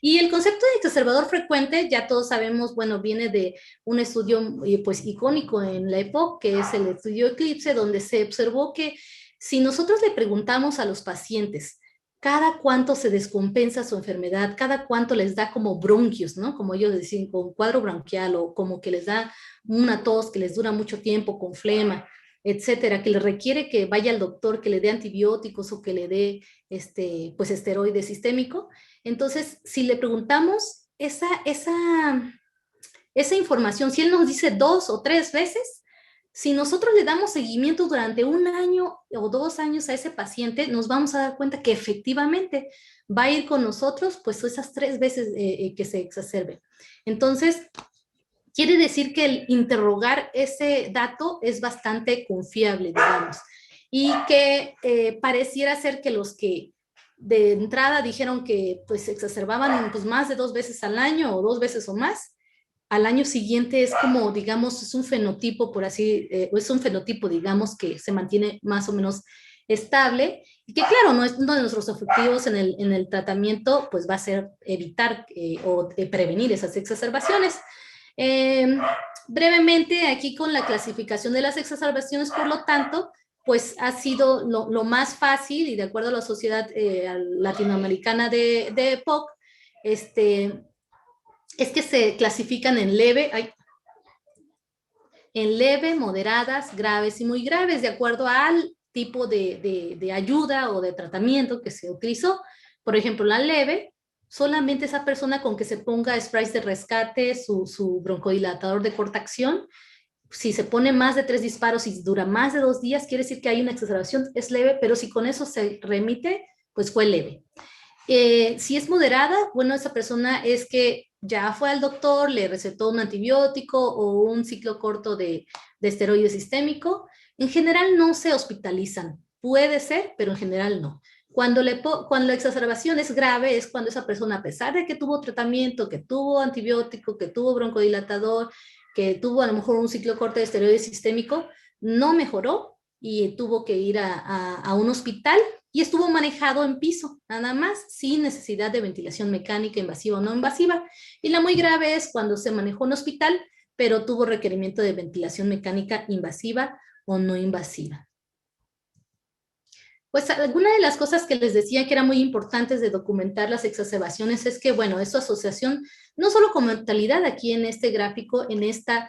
Speaker 4: Y el concepto de exacerbador frecuente, ya todos sabemos, bueno, viene de un estudio, pues, icónico en la EPOC, que es el estudio Eclipse, donde se observó que si nosotros le preguntamos a los pacientes cada cuánto se descompensa su enfermedad, cada cuánto les da como bronquios, ¿no? Como ellos decían, con cuadro bronquial o como que les da una tos que les dura mucho tiempo, con flema. etcétera, que le requiere que vaya al doctor, que le dé antibióticos o que le dé pues esteroide sistémico. Entonces, si le preguntamos esa información, si él nos dice 2 o 3 veces, si nosotros le damos seguimiento durante 1 año o 2 años a ese paciente, nos vamos a dar cuenta que efectivamente va a ir con nosotros pues esas 3 veces que se exacerbe. Entonces, quiere decir que el interrogar ese dato es bastante confiable, digamos, y que pareciera ser que los que de entrada dijeron que pues exacerbaban pues, más de 2 veces al año o 2 veces o más, al año siguiente es como, digamos, es un fenotipo, por así, es un fenotipo, digamos, que se mantiene más o menos estable, y que claro, no es uno de nuestros objetivos en el tratamiento, pues va a ser evitar o prevenir esas exacerbaciones. Brevemente, aquí con la clasificación de las exacerbaciones, por lo tanto, pues ha sido lo más fácil, y de acuerdo a la Sociedad Latinoamericana de EPOC, es que se clasifican en leve, moderadas, graves y muy graves, de acuerdo al tipo de ayuda o de tratamiento que se utilizó. Por ejemplo, la leve, solamente esa persona con que se ponga sprays de rescate, su broncodilatador de corta acción, si se pone más de 3 disparos y dura más de 2 días, quiere decir que hay una exacerbación, es leve, pero si con eso se remite, pues fue leve. Si es moderada, bueno, esa persona es que ya fue al doctor, le recetó un antibiótico o un ciclo corto de esteroide sistémico. En general no se hospitalizan, puede ser, pero en general no. Cuando la exacerbación es grave es cuando esa persona, a pesar de que tuvo tratamiento, que tuvo antibiótico, que tuvo broncodilatador, que tuvo a lo mejor un ciclo corto de esteroide sistémico, no mejoró y tuvo que ir a un hospital y estuvo manejado en piso, nada más, sin necesidad de ventilación mecánica invasiva o no invasiva. Y la muy grave es cuando se manejó en hospital, pero tuvo requerimiento de ventilación mecánica invasiva o no invasiva. Pues alguna de las cosas que les decía que eran muy importantes de documentar las exacerbaciones es que, bueno, es su asociación, no solo con mortalidad, aquí en este gráfico, en este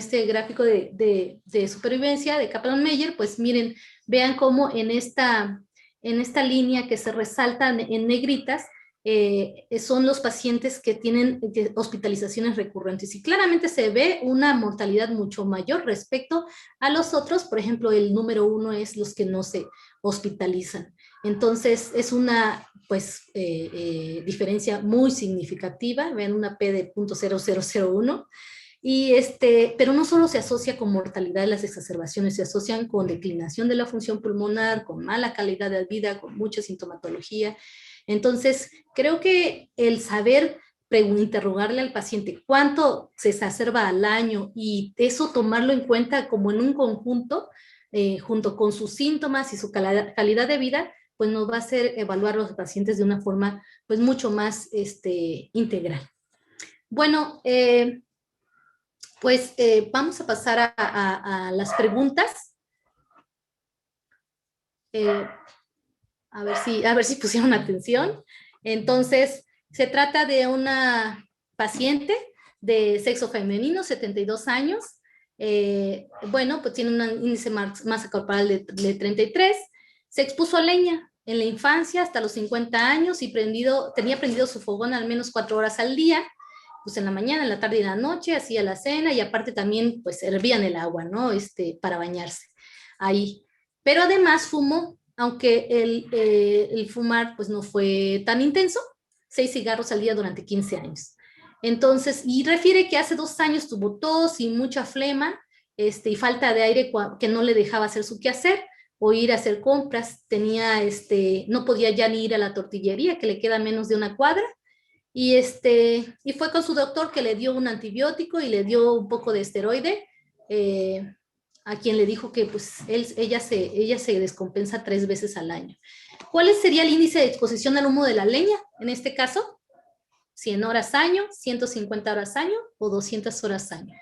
Speaker 4: gráfico de supervivencia de Kaplan-Meier, pues miren, vean cómo en esta línea que se resaltan en negritas, son los pacientes que tienen hospitalizaciones recurrentes y claramente se ve una mortalidad mucho mayor respecto a los otros. Por ejemplo, el número 1 es los que no se hospitalizan. Entonces es una pues diferencia muy significativa, ven una P de 0.0001. Y pero no solo se asocia con mortalidad de las exacerbaciones, se asocian con declinación de la función pulmonar, con mala calidad de vida, con mucha sintomatología. Entonces, creo que el saber interrogarle al paciente cuánto se exacerba al año y eso tomarlo en cuenta como en un conjunto, junto con sus síntomas y su calidad de vida, pues nos va a hacer evaluar a los pacientes de una forma pues mucho más integral. Bueno, pues vamos a pasar a las preguntas. A ver si pusieron atención. Entonces, se trata de una paciente de sexo femenino, 72 años. Bueno, pues tiene un índice masa corporal de 33. Se expuso a leña en la infancia hasta los 50 años y tenía prendido su fogón al menos 4 horas al día. Pues en la mañana, en la tarde y en la noche, hacía la cena y aparte también pues hervían el agua, ¿no? Para bañarse ahí. Pero además fumó, aunque el fumar pues no fue tan intenso, 6 cigarros al día durante 15 años. Entonces, y refiere que hace 2 años tuvo tos y mucha flema, y falta de aire que no le dejaba hacer su quehacer o ir a hacer compras. Tenía, no podía ya ni ir a la tortillería, que le queda menos de 1 cuadra. Y fue con su doctor que le dio un antibiótico y le dio un poco de esteroide, a quien le dijo que pues ella se descompensa 3 veces al año. ¿Cuál sería el índice de exposición al humo de la leña en este caso? 100 horas año, 150 horas año o 200 horas año.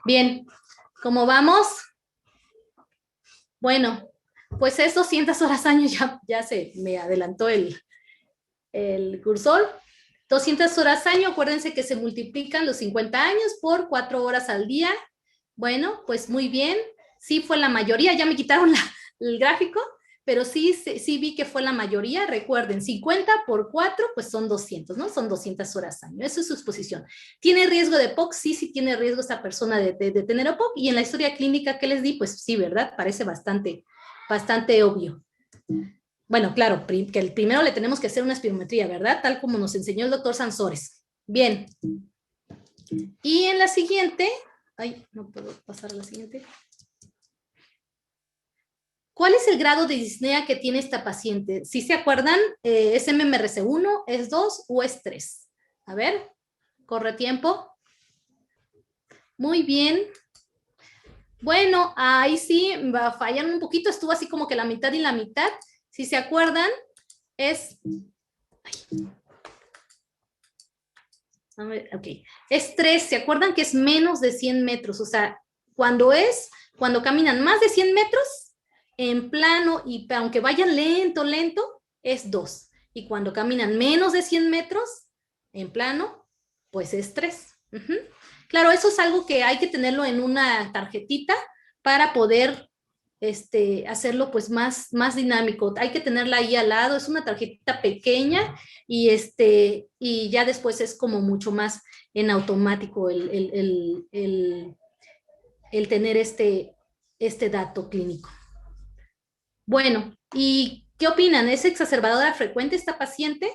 Speaker 4: Bien, ¿cómo vamos? Bueno, pues es 200 horas año, ya se me adelantó el cursor. 200 horas año, acuérdense que se multiplican los 50 años por 4 horas al día. Bueno, pues muy bien. Sí fue la mayoría, ya me quitaron el gráfico, pero sí vi que fue la mayoría. Recuerden, 50 por 4, pues son 200, ¿no? Son 200 horas año. Eso es su exposición. ¿Tiene riesgo de POC? Sí tiene riesgo esta persona de tener POC. Y en la historia clínica que les di, pues sí, ¿verdad? Parece bastante obvio. Bueno, claro, que el primero le tenemos que hacer una espirometría, ¿verdad? Tal como nos enseñó el doctor Sansores. Bien. Y en la siguiente, ay, no puedo pasar a la siguiente. ¿Cuál es el grado de disnea que tiene esta paciente? Si se acuerdan, ¿es MMRC1, es 2 o es 3? A ver, corre tiempo. Muy bien. Bueno, ahí sí fallan un poquito, estuvo así como que la mitad y la mitad. Si se acuerdan, es... A ver, ok. Es 3, ¿se acuerdan que es menos de 100 metros? O sea, cuando caminan más de 100 metros, en plano, y aunque vayan lento, es 2. Y cuando caminan menos de 100 metros, en plano, pues es 3. Claro, eso es algo que hay que tenerlo en una tarjetita para poder hacerlo pues más dinámico. Hay que tenerla ahí al lado, es una tarjetita pequeña y ya después es como mucho más en automático el tener este dato clínico. Bueno, ¿y qué opinan? ¿Es exacerbadora frecuente esta paciente?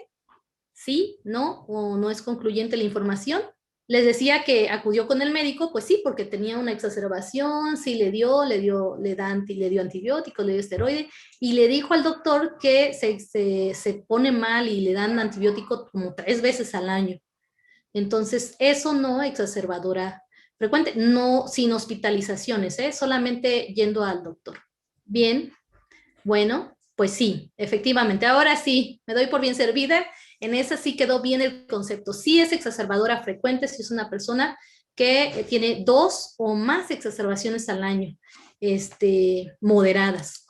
Speaker 4: ¿Sí? ¿No? ¿O no es concluyente la información? Les decía que acudió con el médico, pues sí, porque tenía una exacerbación, sí le dio antibióticos, le dio esteroide, y le dijo al doctor que se pone mal y le dan antibiótico como 3 veces al año. Entonces, eso no exacerbadora frecuente, no sin hospitalizaciones, solamente yendo al doctor. Bien, bueno, pues sí, efectivamente. Ahora sí, me doy por bien servida. En esa sí quedó bien el concepto. Sí es exacerbadora frecuente, si es una persona que tiene 2 o más exacerbaciones al año, moderadas.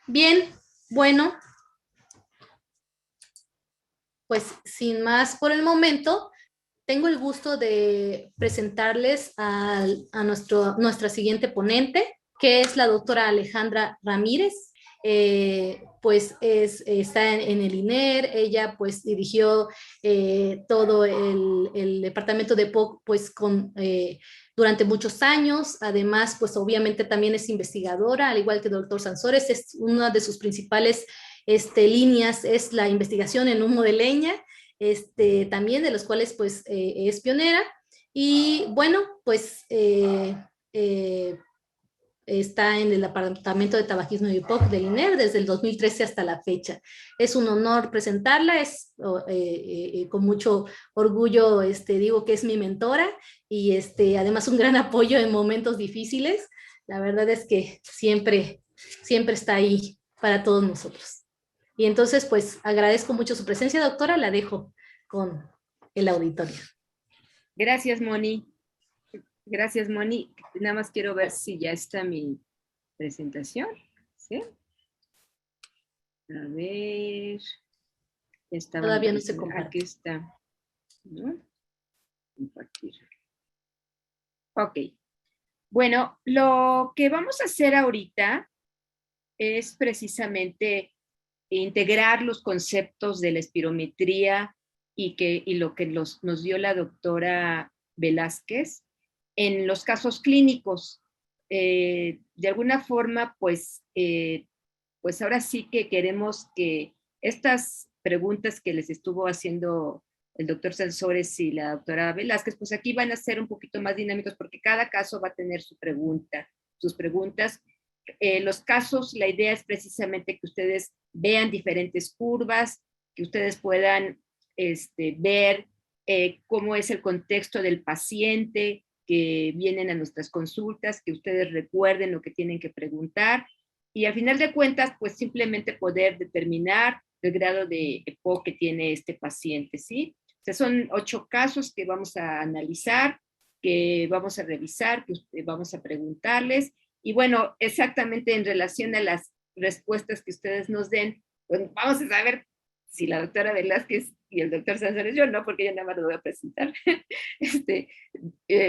Speaker 4: Bien, bueno, pues sin más por el momento, tengo el gusto de presentarles a nuestra siguiente ponente, que es la doctora Alejandra Ramírez. Pues está en el INER, ella pues dirigió todo el departamento de POC pues durante muchos años. Además pues obviamente también es investigadora, al igual que el doctor Sansores. Es una de sus principales líneas, es la investigación en humo de leña, también de los cuales pues es pionera. Y bueno, pues está en el Departamento de Tabaquismo y POC del INER desde el 2013 hasta la fecha. Es un honor presentarla, con mucho orgullo digo que es mi mentora y además un gran apoyo en momentos difíciles. La verdad es que siempre está ahí para todos nosotros. Y entonces pues agradezco mucho su presencia, doctora, la dejo con el auditorio.
Speaker 3: Gracias, Moni. Gracias, Moni. Nada más quiero ver si ya está mi presentación. ¿Sí? A ver.
Speaker 4: Todavía no se comparte.
Speaker 3: Aquí está. ¿No? Compartir. Ok. Bueno, lo que vamos a hacer ahorita es precisamente integrar los conceptos de la espirometría y lo que nos dio la doctora Velázquez en los casos clínicos. De alguna forma, pues ahora sí que queremos que estas preguntas que les estuvo haciendo el doctor Sansores y la doctora Velázquez, pues aquí van a ser un poquito más dinámicos porque cada caso va a tener sus preguntas. Los casos, la idea es precisamente que ustedes vean diferentes curvas, que ustedes puedan ver cómo es el contexto del paciente, que vienen a nuestras consultas, que ustedes recuerden lo que tienen que preguntar y al final de cuentas, pues simplemente poder determinar el grado de EPOC que tiene este paciente, ¿sí? O sea, son 8 casos que vamos a analizar, que vamos a revisar, que vamos a preguntarles y bueno, exactamente en relación a las respuestas que ustedes nos den, pues vamos a saber si la doctora Velázquez y el doctor Sánchez, yo no, porque yo nada más lo voy a presentar,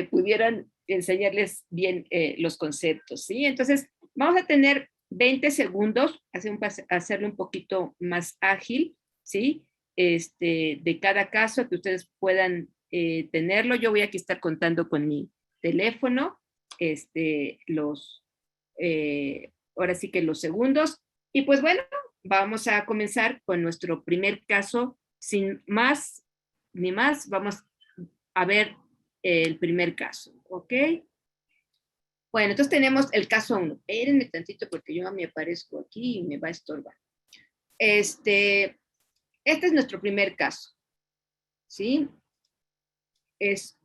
Speaker 3: pudieran enseñarles bien los conceptos, ¿sí? Entonces, vamos a tener 20 segundos, hacerlo un poquito más ágil, ¿sí? De cada caso, que ustedes puedan tenerlo. Yo voy aquí a estar contando con mi teléfono, ahora sí que los segundos. Y pues bueno, vamos a comenzar con nuestro primer caso. Sin más ni más, vamos a ver el primer caso, ¿ok? Bueno, entonces tenemos el caso 1. Espérenme tantito porque yo me aparezco aquí y me va a estorbar. Este es nuestro primer caso, ¿sí? Estos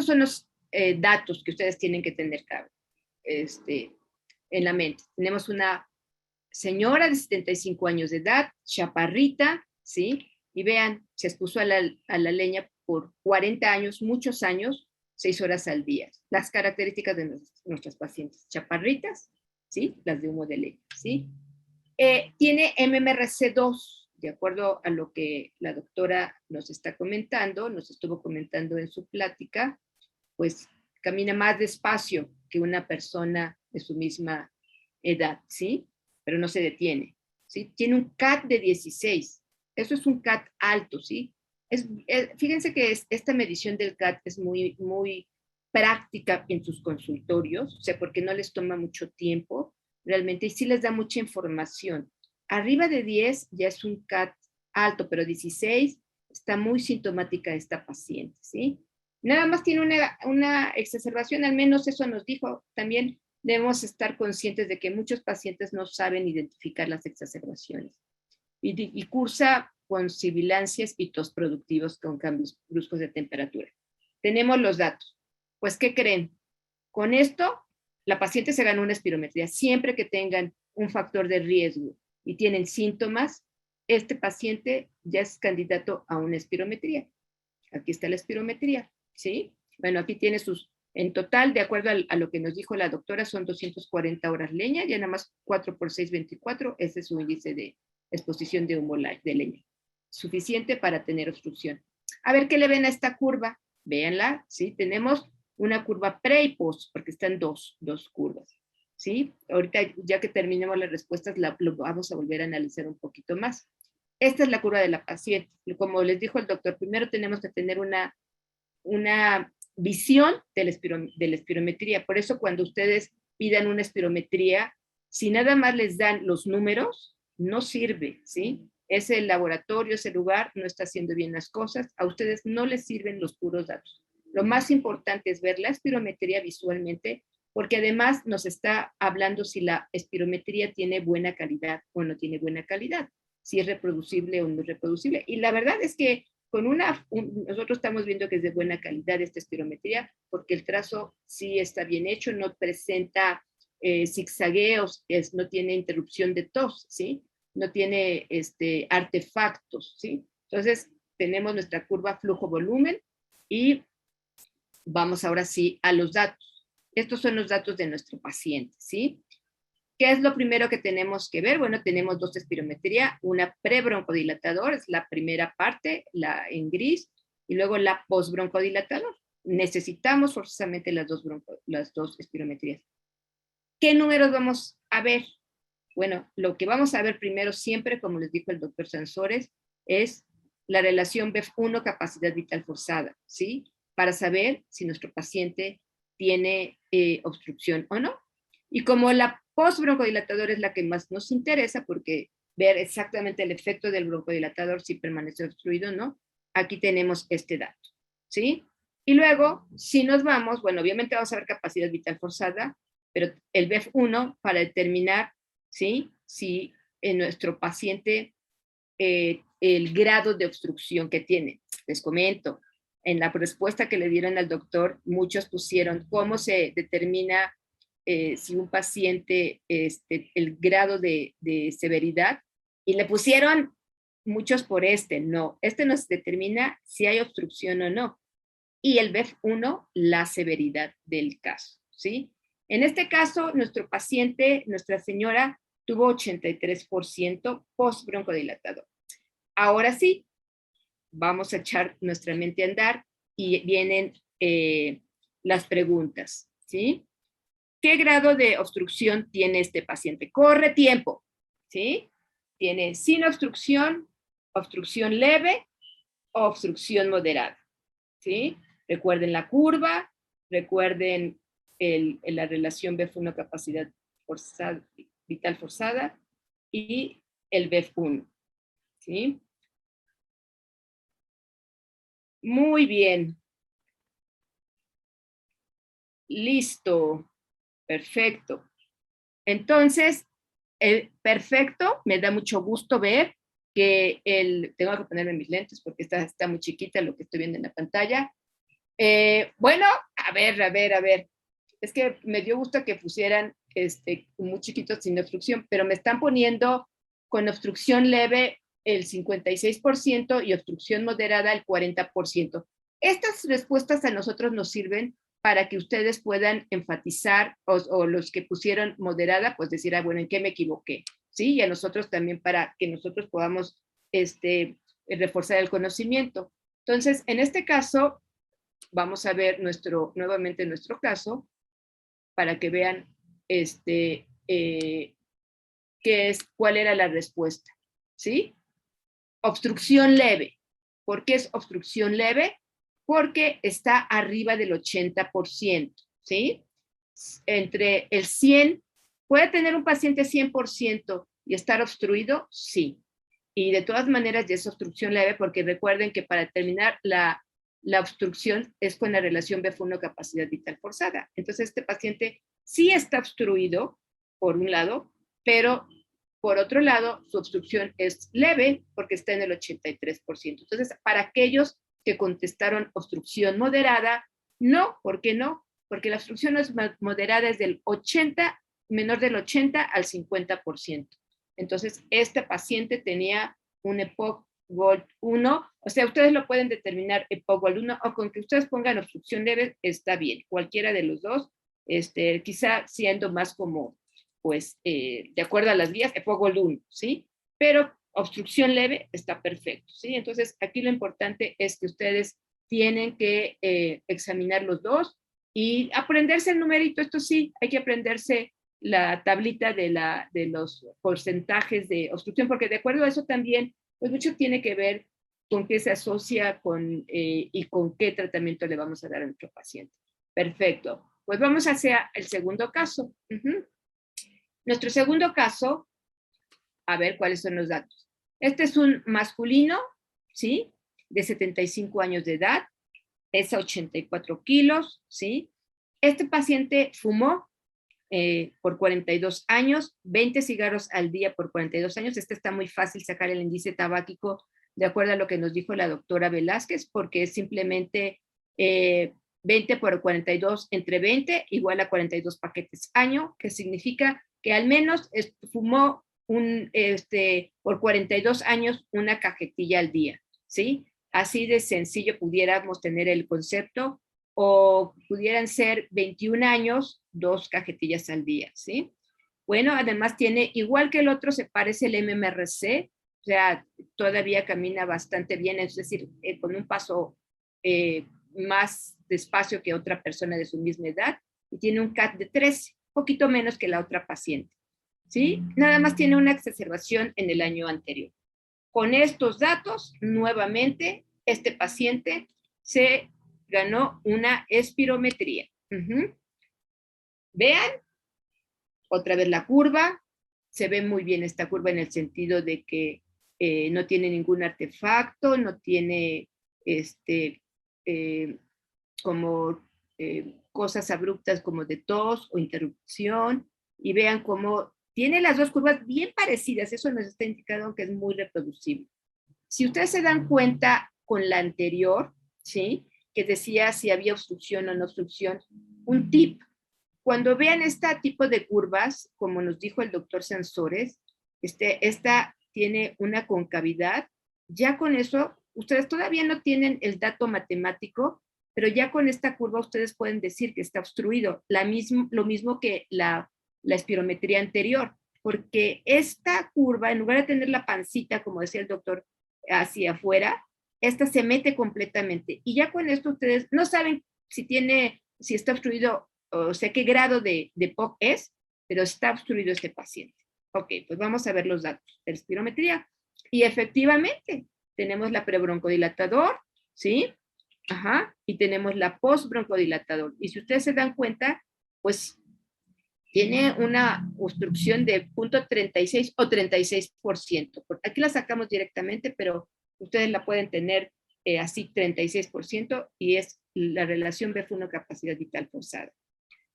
Speaker 3: son los datos que ustedes tienen que tener en la mente. Tenemos una señora de 75 años de edad, chaparrita, ¿sí? Y vean, se expuso a la leña por 40 años, muchos años, 6 horas al día. Las características de nuestras pacientes, chaparritas, ¿sí? Las de humo de leña, ¿sí? Tiene MMRC2, de acuerdo a lo que la doctora nos está comentando, nos estuvo comentando en su plática, pues camina más despacio que una persona de su misma edad, ¿sí? Pero no se detiene, ¿sí? Tiene un CAT de 16, eso es un CAT alto, ¿sí? Fíjense que esta medición del CAT es muy, muy práctica en sus consultorios, o sea, porque no les toma mucho tiempo realmente y sí les da mucha información. Arriba de 10 ya es un CAT alto, pero 16 está muy sintomática esta paciente, ¿sí? Nada más tiene una exacerbación, al menos eso nos dijo. También debemos estar conscientes de que muchos pacientes no saben identificar las exacerbaciones y cursa con sibilancias y tos productivos con cambios bruscos de temperatura. Tenemos los datos. Pues, ¿qué creen? Con esto, la paciente se ganó una espirometría. Siempre que tengan un factor de riesgo y tienen síntomas, este paciente ya es candidato a una espirometría. Aquí está la espirometría, ¿sí? Bueno, aquí tiene en total, de acuerdo a lo que nos dijo la doctora, son 240 horas leña, ya nada más 4 por 6, 24, ese es su índice de exposición de humo de leña. Suficiente para tener obstrucción. A ver, ¿qué le ven a esta curva? Véanla, ¿sí? Tenemos una curva pre y post, porque están dos curvas, ¿sí? Ahorita, ya que terminemos las respuestas, lo vamos a volver a analizar un poquito más. Esta es la curva de la paciente. Como les dijo el doctor, primero tenemos que tener una visión de la espirometría. Por eso cuando ustedes pidan una espirometría, si nada más les dan los números, no sirve, ¿sí? Ese laboratorio, ese lugar no está haciendo bien las cosas. A ustedes no les sirven los puros datos. Lo más importante es ver la espirometría visualmente, porque además nos está hablando si la espirometría tiene buena calidad o no tiene buena calidad, si es reproducible o no es reproducible. Y la verdad es que con nosotros estamos viendo que es de buena calidad esta espirometría, porque el trazo sí está bien hecho, no presenta zigzagueos, no tiene interrupción de tos, ¿sí? No tiene artefactos, ¿sí? Entonces, tenemos nuestra curva flujo-volumen y vamos ahora sí a los datos. Estos son los datos de nuestro paciente, ¿sí? ¿Qué es lo primero que tenemos que ver? Bueno, tenemos dos espirometría, una pre-broncodilatador, es la primera parte, la en gris, y luego la post-broncodilatador. Necesitamos forzosamente las dos espirometrías. ¿Qué números vamos a ver? Bueno, lo que vamos a ver primero siempre, como les dijo el doctor Sansores, es la relación BEF1 capacidad vital forzada, ¿sí? Para saber si nuestro paciente tiene obstrucción o no. Y como la post-broncodilatador es la que más nos interesa, porque ver exactamente el efecto del broncodilatador, si permanece obstruido o no, aquí tenemos este dato, ¿sí? Y luego, si nos vamos, bueno, obviamente vamos a ver capacidad vital forzada, pero el BEF1 para determinar, ¿sí? Si en nuestro paciente el grado de obstrucción que tiene. Les comento, en la respuesta que le dieron al doctor, muchos pusieron cómo se determina si un paciente, el grado de severidad, y le pusieron muchos por no, nos determina si hay obstrucción o no, y el BEF1, la severidad del caso, ¿sí? En este caso, nuestro paciente, nuestra señora, tuvo 83% post-broncodilatador. Ahora sí, vamos a echar nuestra mente a andar y vienen las preguntas, ¿sí? ¿Qué grado de obstrucción tiene este paciente? Corre tiempo, ¿sí? Tiene sin obstrucción, obstrucción leve o obstrucción moderada, ¿sí? Recuerden la curva, recuerden la relación BEF1 capacidad forzada, vital forzada y el BEF1, ¿sí? Muy bien. Listo. Perfecto. Entonces, perfecto, me da mucho gusto ver que tengo que ponerme mis lentes porque está muy chiquita lo que estoy viendo en la pantalla. Bueno, a ver. Es que me dio gusto que pusieran muy chiquitos sin obstrucción, pero me están poniendo con obstrucción leve el 56% y obstrucción moderada el 40%. Estas respuestas a nosotros nos sirven para que ustedes puedan enfatizar, o los que pusieron moderada, pues decir, bueno, ¿en qué me equivoqué? ¿Sí? Y a nosotros también para que nosotros podamos reforzar el conocimiento. Entonces, en este caso, vamos a ver nuevamente nuestro caso, para que vean cuál era la respuesta, ¿sí? Obstrucción leve. ¿Por qué es obstrucción leve? Porque está arriba del 80%, ¿sí? Entre el 100, ¿puede tener un paciente 100% y estar obstruido? Sí. Y de todas maneras ya es obstrucción leve, porque recuerden que para determinar la obstrucción es con la relación BEF1 capacidad vital forzada. Entonces este paciente sí está obstruido, por un lado, pero por otro lado, su obstrucción es leve porque está en el 83%. Entonces, para aquellos que contestaron obstrucción moderada, no, ¿por qué no? Porque la obstrucción moderada es del 80, menor del 80 al 50%. Entonces, este paciente tenía un EPOC GOLD 1, o sea, ustedes lo pueden determinar EPOC GOLD 1 o con que ustedes pongan obstrucción leve, está bien, cualquiera de los dos, quizá siendo más como pues de acuerdo a las vías, EPOC GOLD 1, ¿sí? Pero obstrucción leve está perfecto, ¿sí? Entonces, aquí lo importante es que ustedes tienen que examinar los dos y aprenderse el numerito. Esto sí, hay que aprenderse la tablita de los porcentajes de obstrucción, porque de acuerdo a eso también, pues mucho tiene que ver con qué se asocia y con qué tratamiento le vamos a dar a nuestro paciente. Perfecto. Pues vamos hacia el segundo caso. Nuestro segundo caso, a ver cuáles son los datos. Este es un masculino, ¿sí? De 75 años de edad, pesa 84 kilos, ¿sí? Este paciente fumó por 42 años, 20 cigarros al día por 42 años. Está muy fácil sacar el índice tabáquico de acuerdo a lo que nos dijo la doctora Velázquez, porque es simplemente 20 por 42 entre 20 igual a 42 paquetes año, que significa que al menos fumó por 42 años una cajetilla al día, ¿sí? Así de sencillo pudiéramos tener el concepto, o pudieran ser 21 años, 2 cajetillas al día, ¿sí? Bueno, además tiene, igual que el otro, se parece el MMRC, o sea, todavía camina bastante bien, es decir, con un paso más despacio que otra persona de su misma edad, y tiene un CAT de 13, poquito menos que la otra paciente, ¿sí? Nada más tiene una exacerbación en el año anterior. Con estos datos, nuevamente, este paciente se ganó una espirometría. Vean, otra vez la curva, se ve muy bien esta curva en el sentido de que no tiene ningún artefacto, no tiene cosas abruptas como de tos o interrupción, y vean cómo tiene las dos curvas bien parecidas, eso nos está indicando que es muy reproducible. Si ustedes se dan cuenta con la anterior, ¿sí?, que decía si había obstrucción o no obstrucción, un tip: cuando vean este tipo de curvas, como nos dijo el doctor Sansores, esta tiene una concavidad, ya con eso, ustedes todavía no tienen el dato matemático, pero ya con esta curva ustedes pueden decir que está obstruido, lo mismo que la espirometría anterior, porque esta curva, en lugar de tener la pancita, como decía el doctor, hacia afuera, esta se mete completamente. Y ya con esto ustedes no saben si está obstruido, o sea, qué grado de POC es, pero está obstruido este paciente. Ok, pues vamos a ver los datos de la espirometría. Y efectivamente, tenemos la prebroncodilatador, ¿sí? Ajá, y tenemos la postbroncodilatador. Y si ustedes se dan cuenta, pues tiene una obstrucción de 0.36 o 36%. Aquí la sacamos directamente, pero ustedes la pueden tener así 36% y es la relación BF1 capacidad vital forzada.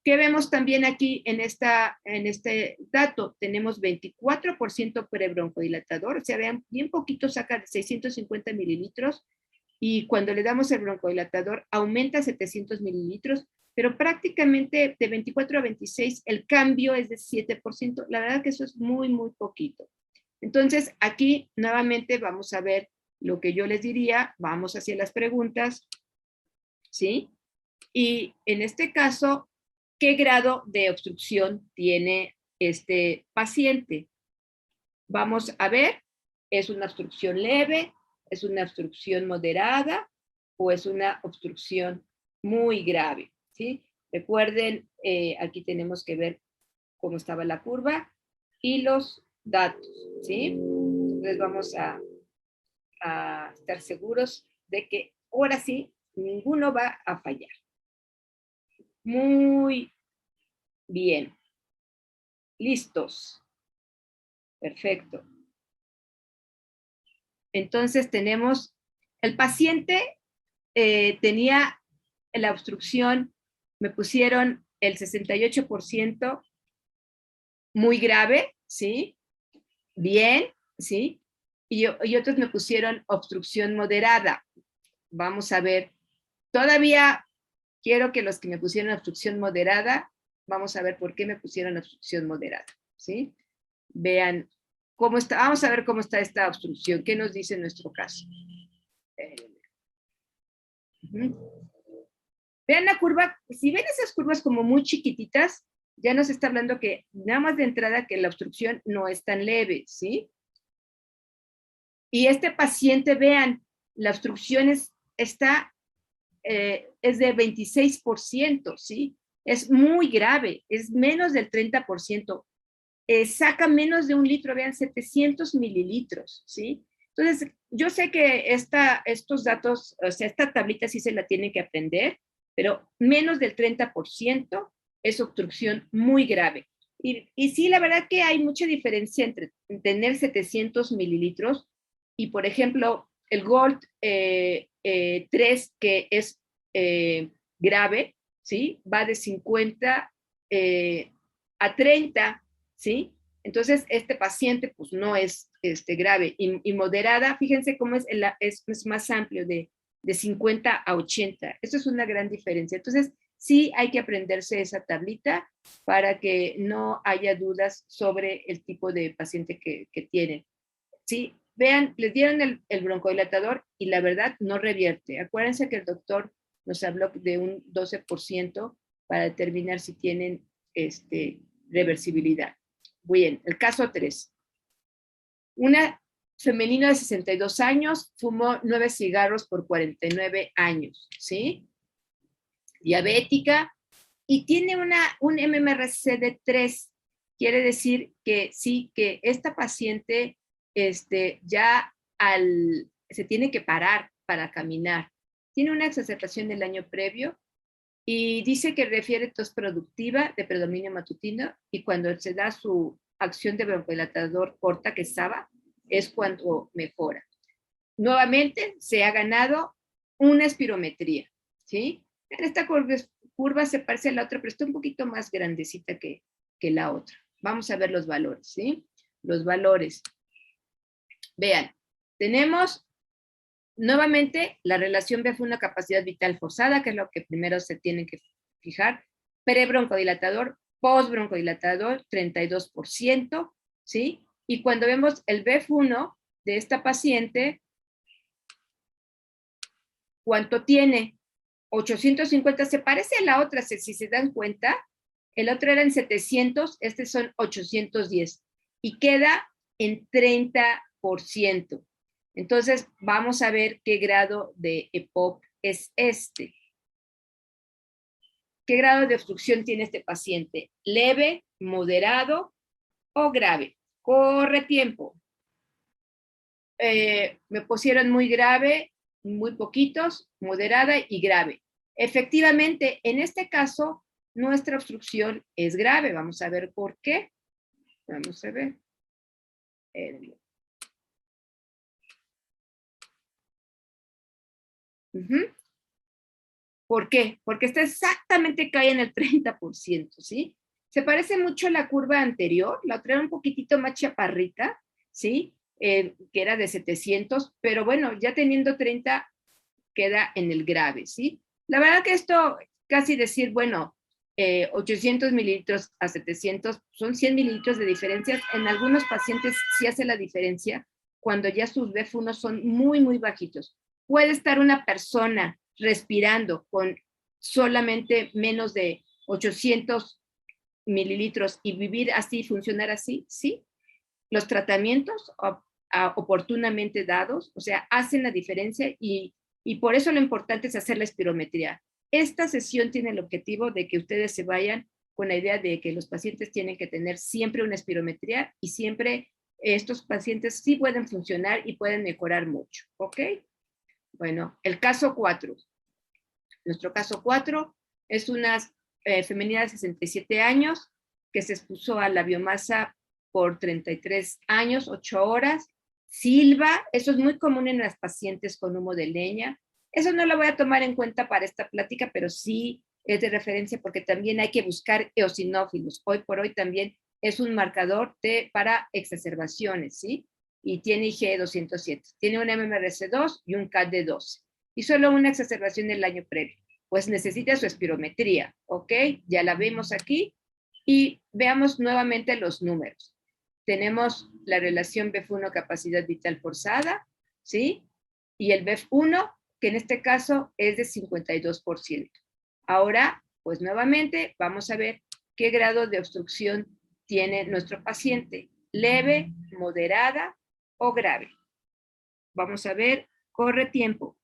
Speaker 3: ¿Qué vemos también aquí en este dato? Tenemos 24% prebroncodilatador, o sea, vean, bien poquito saca de 650 mililitros y cuando le damos el broncodilatador aumenta 700 mililitros, pero prácticamente de 24 a 26 el cambio es de 7%. La verdad que eso es muy, muy poquito. Entonces, aquí nuevamente vamos a ver lo que yo les diría, vamos hacia las preguntas, ¿sí? Y en este caso, ¿qué grado de obstrucción tiene este paciente? Vamos a ver, ¿es una obstrucción leve? ¿Es una obstrucción moderada? ¿O es una obstrucción muy grave? ¿Sí? Recuerden, aquí tenemos que ver cómo estaba la curva y los datos, ¿sí? Entonces vamos a estar seguros de que ahora sí, ninguno va a fallar. Muy bien. Listos. Perfecto. Entonces tenemos, el paciente tenía la obstrucción, me pusieron el 68% muy grave, ¿sí? Bien, ¿sí? Y otros me pusieron obstrucción moderada. Vamos a ver, todavía quiero que los que me pusieron obstrucción moderada, vamos a ver por qué me pusieron obstrucción moderada, ¿sí? Vean cómo está, vamos a ver cómo está esta obstrucción, qué nos dice en nuestro caso. Vean la curva, si ven esas curvas como muy chiquititas, ya nos está hablando que nada más de entrada que la obstrucción no es tan leve, ¿sí? Y este paciente, vean, la obstrucción es de 26%, ¿sí? Es muy grave, es menos del 30%. Saca menos de 1 litro, vean, 700 mililitros, ¿sí? Entonces, yo sé que estos datos, o sea, esta tablita sí se la tienen que aprender, pero menos del 30% es obstrucción muy grave. Y sí, la verdad que hay mucha diferencia entre tener 700 mililitros y, por ejemplo, el Gold 3, que es grave, ¿sí? Va de 50 a 30, ¿sí? Entonces, este paciente, pues, no es grave. Y moderada, fíjense cómo es más amplio, de 50 a 80. Eso es una gran diferencia. Entonces, sí hay que aprenderse esa tablita para que no haya dudas sobre el tipo de paciente que tienen. Sí, vean, les dieron el broncodilatador y la verdad no revierte. Acuérdense que el doctor nos habló de un 12% para determinar si tienen reversibilidad. Bien, el caso 3. Una femenina de 62 años fumó 9 cigarros por 49 años, ¿sí? Diabética y tiene un MMRC de 3. Quiere decir que sí, que esta paciente ya se tiene que parar para caminar. Tiene una exacerbación del año previo y dice que refiere tos productiva de predominio matutino y cuando se da su acción de broncodilatador corta, que es SABA, es cuando mejora. Nuevamente se ha ganado una espirometría, ¿sí? Esta curva se parece a la otra, pero está un poquito más grandecita que la otra. Vamos a ver los valores, ¿sí? Los valores. Vean, tenemos nuevamente la relación BF1 capacidad vital forzada, que es lo que primero se tiene que fijar. Prebroncodilatador, postbroncodilatador, 32%, ¿sí? Y cuando vemos el BF1 de esta paciente, ¿cuánto tiene? 850, se parece a la otra, si se dan cuenta. El otro era en 700, este son 810. Y queda en 30%. Entonces, vamos a ver qué grado de EPOC es este. ¿Qué grado de obstrucción tiene este paciente? ¿Leve, moderado o grave? Corre tiempo. Me pusieron muy grave, muy poquitos, moderada y grave. Efectivamente, en este caso, nuestra obstrucción es grave. Vamos a ver por qué. Vamos a ver. ¿Por qué? Porque está exactamente cae en el 30%, ¿sí? Se parece mucho a la curva anterior, la otra era un poquitito más chaparrita, ¿sí? Que era de 700, pero bueno, ya teniendo 30 queda en el grave, ¿sí? La verdad que esto, casi decir, bueno, 800 mililitros a 700, son 100 mililitros de diferencia. En algunos pacientes sí hace la diferencia cuando ya sus BF1 son muy, muy bajitos. Puede estar una persona respirando con solamente menos de 800 mililitros y vivir así, funcionar así, ¿sí? Los tratamientos oportunamente dados, o sea, hacen la diferencia y por eso lo importante es hacer la espirometría. Esta sesión tiene el objetivo de que ustedes se vayan con la idea de que los pacientes tienen que tener siempre una espirometría y siempre estos pacientes sí pueden funcionar y pueden mejorar mucho, ¿ok? Bueno, el caso 4. Nuestro caso 4 es una femenina de 67 años que se expuso a la biomasa por 33 años, 8 horas. Silva, eso es muy común en las pacientes con humo de leña. Eso no lo voy a tomar en cuenta para esta plática, pero sí es de referencia porque también hay que buscar eosinófilos. Hoy por hoy también es un marcador para exacerbaciones, ¿sí? Y tiene IgE 207. Tiene un MMRC2 y un CAT de 12. Y solo una exacerbación del año previo. Pues necesita su espirometría, ¿ok? Ya la vemos aquí. Y veamos nuevamente los números. Tenemos la relación BF1 capacidad vital forzada, ¿sí? Y el BF1, que en este caso es de 52%. Ahora, pues nuevamente vamos a ver qué grado de obstrucción tiene nuestro paciente. Leve, moderada o grave. Vamos a ver, corre tiempo.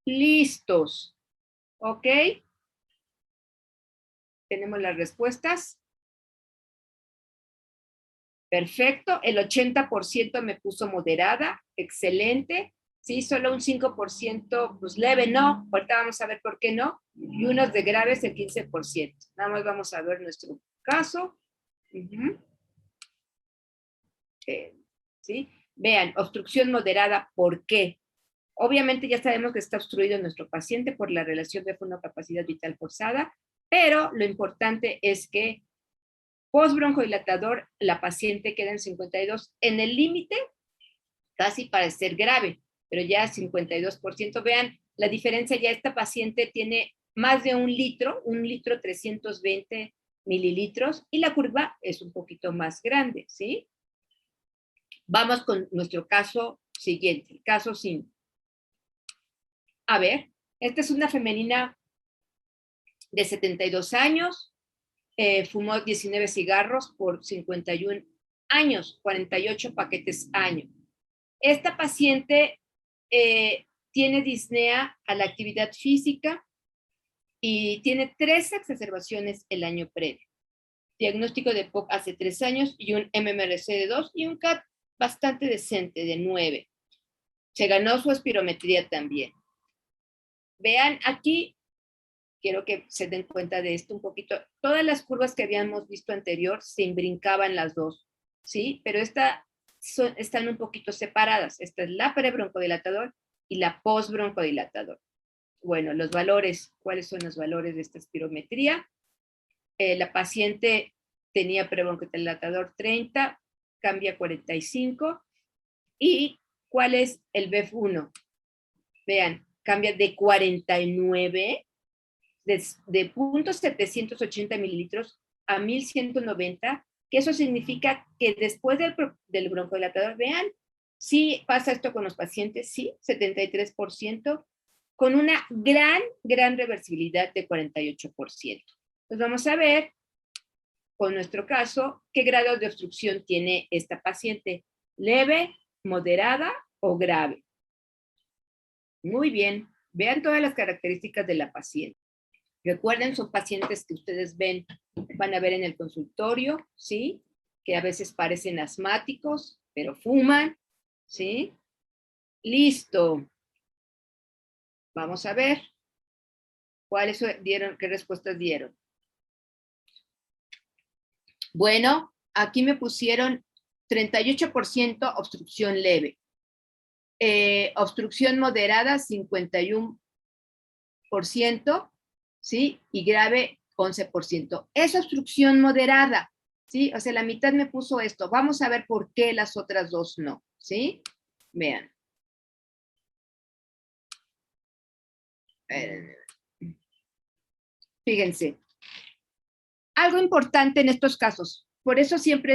Speaker 3: Listos. ¿Ok? Tenemos las respuestas. Perfecto, el 80% me puso moderada, excelente. Sí, solo un 5% pues leve, no. Ahorita vamos a ver por qué no. Y unos de graves el 15%. Nada más vamos a ver nuestro caso. ¿Sí? Vean, obstrucción moderada, ¿por qué? Obviamente ya sabemos que está obstruido nuestro paciente por la relación de capacidad vital forzada, pero lo importante es que postbronjodilatador, la paciente queda en 52, en el límite casi para ser grave, pero ya 52%. Vean la diferencia, ya esta paciente tiene más de 1 litro 320 mililitros, y la curva es un poquito más grande, ¿sí? Vamos con nuestro caso siguiente, el caso 5. A ver, esta es una femenina de 72 años, fumó 19 cigarros por 51 años, 48 paquetes año. Esta paciente tiene disnea a la actividad física y tiene 3 exacerbaciones el año previo. Diagnóstico de POC hace 3 años y un MMRC de 2 y un CAT bastante decente de 9. Se ganó su espirometría también. Vean aquí, quiero que se den cuenta de esto un poquito. Todas las curvas que habíamos visto anterior se imbrincaban las dos, ¿sí? Pero están un poquito separadas. Esta es la prebroncodilatador y la postbroncodilatador. Bueno, los valores, ¿cuáles son los valores de esta espirometría? La paciente tenía prebroncodilatador 30, cambia a 45. ¿Y cuál es el BF1? Vean, cambia de 49 de 0.780 mililitros a 1190, que eso significa que después del broncodilatador, vean, sí pasa esto con los pacientes, sí, 73%, con una gran reversibilidad de 48%. Pues vamos a ver, con nuestro caso, qué grado de obstrucción tiene esta paciente, leve, moderada o grave. Muy bien. Vean todas las características de la paciente. Recuerden, son pacientes que ustedes van a ver en el consultorio, ¿sí? Que a veces parecen asmáticos, pero fuman, ¿sí? Listo. Vamos a ver cuáles dieron, qué respuestas dieron. Bueno, aquí me pusieron 38% obstrucción leve. Obstrucción moderada, 51%, ¿sí? Y grave, 11%. Es obstrucción moderada, ¿sí? O sea, la mitad me puso esto. Vamos a ver por qué las otras dos no, ¿sí? Vean. Fíjense. Algo importante en estos casos, por eso siempre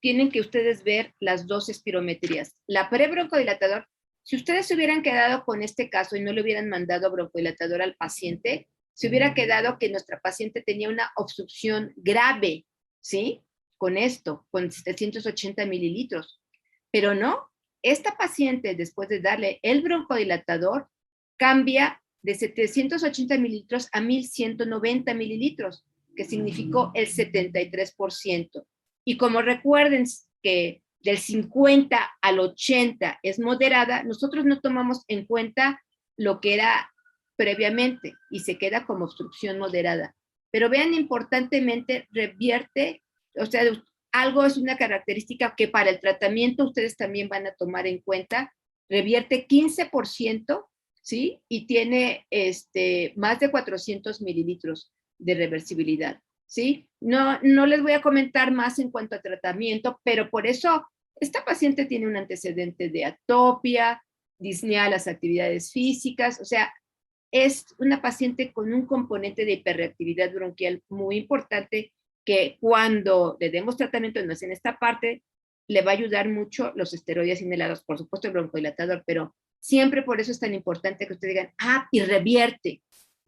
Speaker 3: tienen que ustedes ver las dos espirometrías. La pre-broncodilatador, si ustedes se hubieran quedado con este caso y no le hubieran mandado broncodilatador al paciente, se hubiera quedado que nuestra paciente tenía una obstrucción grave, ¿sí? Con esto, con 780 mililitros. Pero no, esta paciente, después de darle el broncodilatador, cambia de 780 mililitros a 1190 mililitros, que significó el 73%. Y como recuerden que del 50 al 80 es moderada, nosotros no tomamos en cuenta lo que era previamente y se queda como obstrucción moderada. Pero vean, importantemente revierte, o sea, algo es una característica que para el tratamiento ustedes también van a tomar en cuenta, revierte 15%, ¿sí? Y tiene más de 400 mililitros de reversibilidad, ¿sí? No les voy a comentar más en cuanto a tratamiento, pero por eso esta paciente tiene un antecedente de atopia, disnea a las actividades físicas, o sea, es una paciente con un componente de hiperreactividad bronquial muy importante que cuando le demos tratamiento, no es en esta parte, le va a ayudar mucho los esteroides inhalados, por supuesto el broncodilatador, pero siempre por eso es tan importante que ustedes digan, y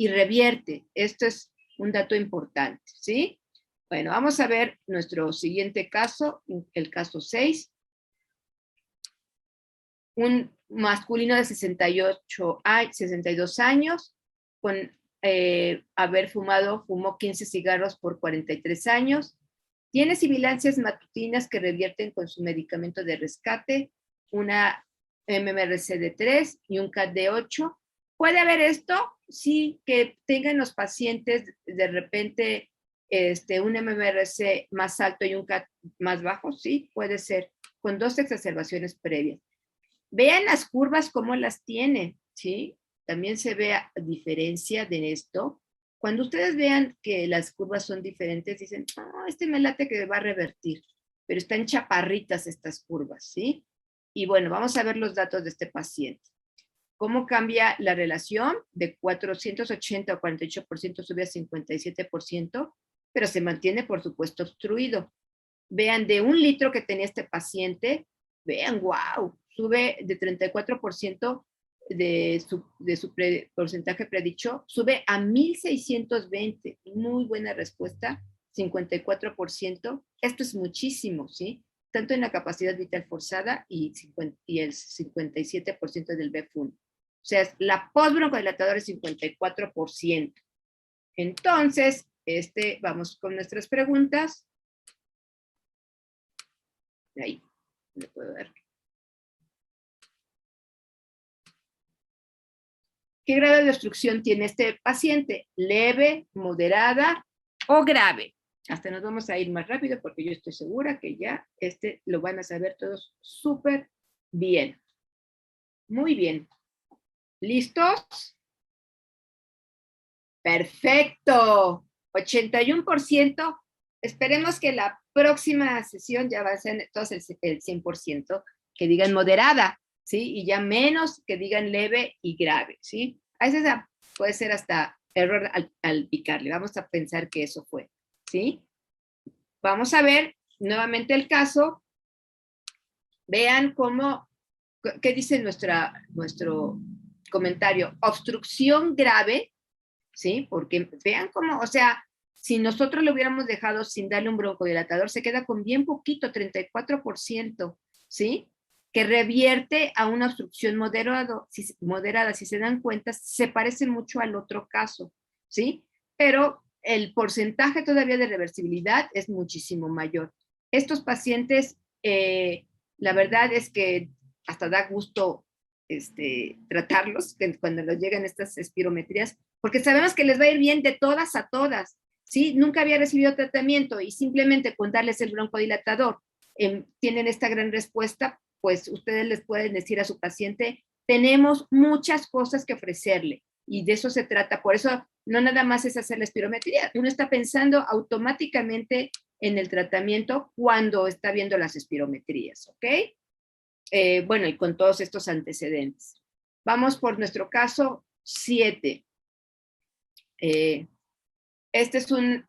Speaker 3: revierte. Esto es un dato importante, ¿sí? Bueno, vamos a ver nuestro siguiente caso, el caso 6. Un masculino de 62 años, con fumó 15 cigarros por 43 años, tiene sibilancias matutinas que revierten con su medicamento de rescate, una MMRC de 3 y un CAT de 8. ¿Puede haber esto? Sí, que tengan los pacientes de repente un MMRC más alto y un CAT más bajo, sí, puede ser, con 2 exacerbaciones previas. Vean las curvas cómo las tiene, ¿sí? También se ve diferencia de esto. Cuando ustedes vean que las curvas son diferentes, dicen, me late que va a revertir, pero están chaparritas estas curvas, ¿sí? Y bueno, vamos a ver los datos de este paciente. ¿Cómo cambia la relación? De 480 o 48% sube a 57%, pero se mantiene, por supuesto, obstruido. Vean, de 1 litro que tenía este paciente, vean, wow, sube de 34% de su porcentaje predicho, sube a 1620. Muy buena respuesta, 54%. Esto es muchísimo, ¿sí? Tanto en la capacidad vital forzada y el 57% del BFUN. O sea, la postbroncodilatadora es 54%. Entonces, vamos con nuestras preguntas. Ahí, le puedo ver. ¿Qué grado de obstrucción tiene este paciente? ¿Leve, moderada o grave? Hasta nos vamos a ir más rápido porque yo estoy segura que ya lo van a saber todos súper bien. Muy bien. ¿Listos? Perfecto. 81%. Esperemos que la próxima sesión ya va a ser todos el 100% que digan moderada, ¿sí? Y ya menos que digan leve y grave, ¿sí? A veces puede ser hasta error al picarle. Vamos a pensar que eso fue, ¿sí? Vamos a ver nuevamente el caso. Vean qué dice nuestro comentario. Obstrucción grave, ¿sí? Porque vean cómo, o sea, si nosotros lo hubiéramos dejado sin darle un broncodilatador, se queda con bien poquito, 34%, ¿sí? que revierte a una obstrucción moderada, si se dan cuenta, se parecen mucho al otro caso, ¿sí? Pero el porcentaje todavía de reversibilidad es muchísimo mayor. Estos pacientes, la verdad es que hasta da gusto tratarlos cuando les llegan estas espirometrías, porque sabemos que les va a ir bien de todas a todas, ¿sí? Nunca había recibido tratamiento y simplemente con darles el broncodilatador tienen esta gran respuesta, pues ustedes les pueden decir a su paciente, tenemos muchas cosas que ofrecerle, y de eso se trata. Por eso no nada más es hacer la espirometría, uno está pensando automáticamente en el tratamiento cuando está viendo las espirometrías, ¿ok? Bueno, y con todos estos antecedentes. Vamos por nuestro caso 7. Este es un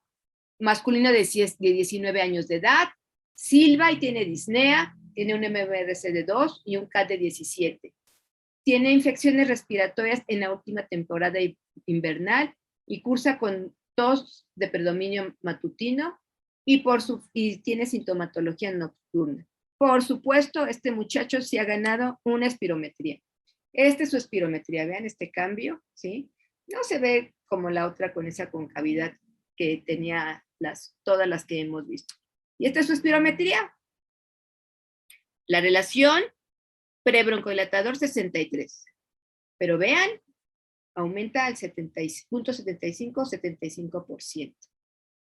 Speaker 3: masculino de 19 años de edad, silba y tiene disnea, tiene un MMRC de 2 y un CAT de 17. Tiene infecciones respiratorias en la última temporada invernal y cursa con tos de predominio matutino y tiene sintomatología nocturna. Por supuesto, este muchacho sí ha ganado una espirometría. Esta es su espirometría, vean este cambio, ¿sí? No se ve como la otra con esa concavidad que tenía todas las que hemos visto. Y esta es su espirometría. La relación prebroncodilatador 63. Pero vean, aumenta al 0.75-75%.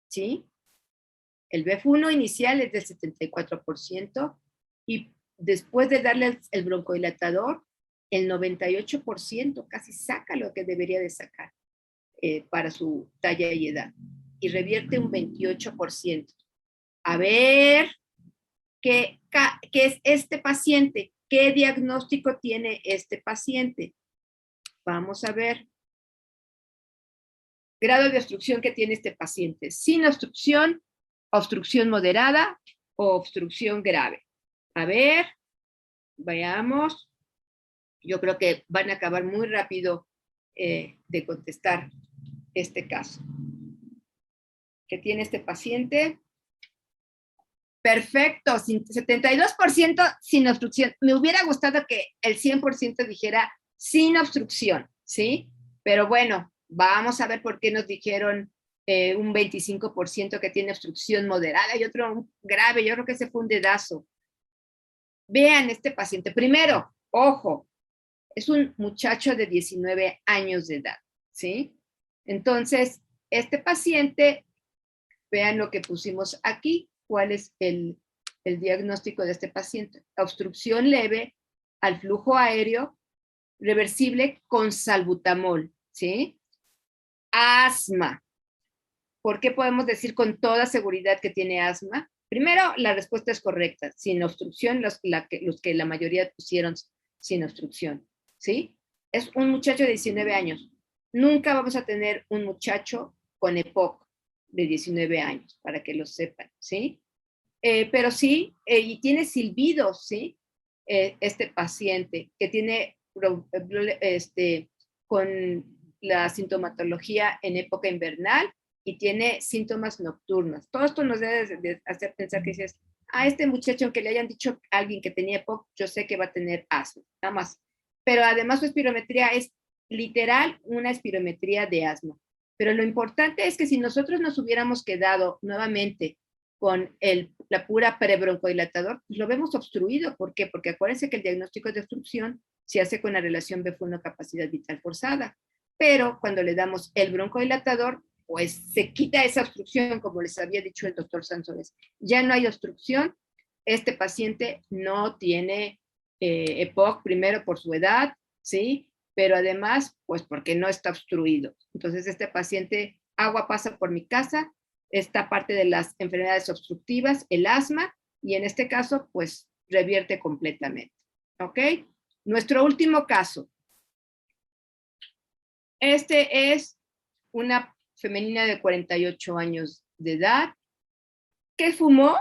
Speaker 3: ¿Sí? El BF1 inicial es del 74% y después de darle el broncodilatador, el 98% casi saca lo que debería de sacar para su talla y edad. Y revierte un 28%. A ver, ¿qué es este paciente? ¿Qué diagnóstico tiene este paciente? Vamos a ver. Grado de obstrucción que tiene este paciente. Sin obstrucción, obstrucción moderada o obstrucción grave. A ver, veamos. Yo creo que van a acabar muy rápido de contestar este caso. ¿Qué tiene este paciente? Perfecto, 72% sin obstrucción. Me hubiera gustado que el 100% dijera sin obstrucción, ¿sí? Pero bueno, vamos a ver por qué nos dijeron un 25% que tiene obstrucción moderada y otro grave. Yo creo que ese fue un dedazo. Vean este paciente. Primero, ojo, es un muchacho de 19 años de edad, ¿sí? Entonces, este paciente, vean lo que pusimos aquí. ¿Cuál es el diagnóstico de este paciente? Obstrucción leve al flujo aéreo reversible con salbutamol, ¿sí? Asma. ¿Por qué podemos decir con toda seguridad que tiene asma? Primero, la respuesta es correcta. Sin obstrucción, los que la mayoría pusieron sin obstrucción, ¿sí? Es un muchacho de 19 años. Nunca vamos a tener un muchacho con EPOC de 19 años, para que lo sepan, ¿sí? Pero sí, y tiene silbidos, ¿sí? Este paciente que tiene con la sintomatología en época invernal y tiene síntomas nocturnos. Todo esto nos debe de hacer pensar que dices, este muchacho, aunque le hayan dicho a alguien que tenía EPOC, yo sé que va a tener asma, nada más. Pero además su espirometría es literal una espirometría de asma. Pero lo importante es que si nosotros nos hubiéramos quedado nuevamente con la pura prebroncodilatador, pues lo vemos obstruido. ¿Por qué? Porque acuérdense que el diagnóstico de obstrucción se hace con la relación BF1 capacidad vital forzada. Pero cuando le damos el broncodilatador, pues se quita esa obstrucción, como les había dicho el doctor Sansores. Ya no hay obstrucción. Este paciente no tiene EPOC, primero por su edad, ¿sí? Pero además, pues porque no está obstruido. Entonces, este paciente, agua pasa por mi casa, esta parte de las enfermedades obstructivas, el asma, y en este caso, pues revierte completamente. ¿Ok? Nuestro último caso. Este es una femenina de 48 años de edad que fumó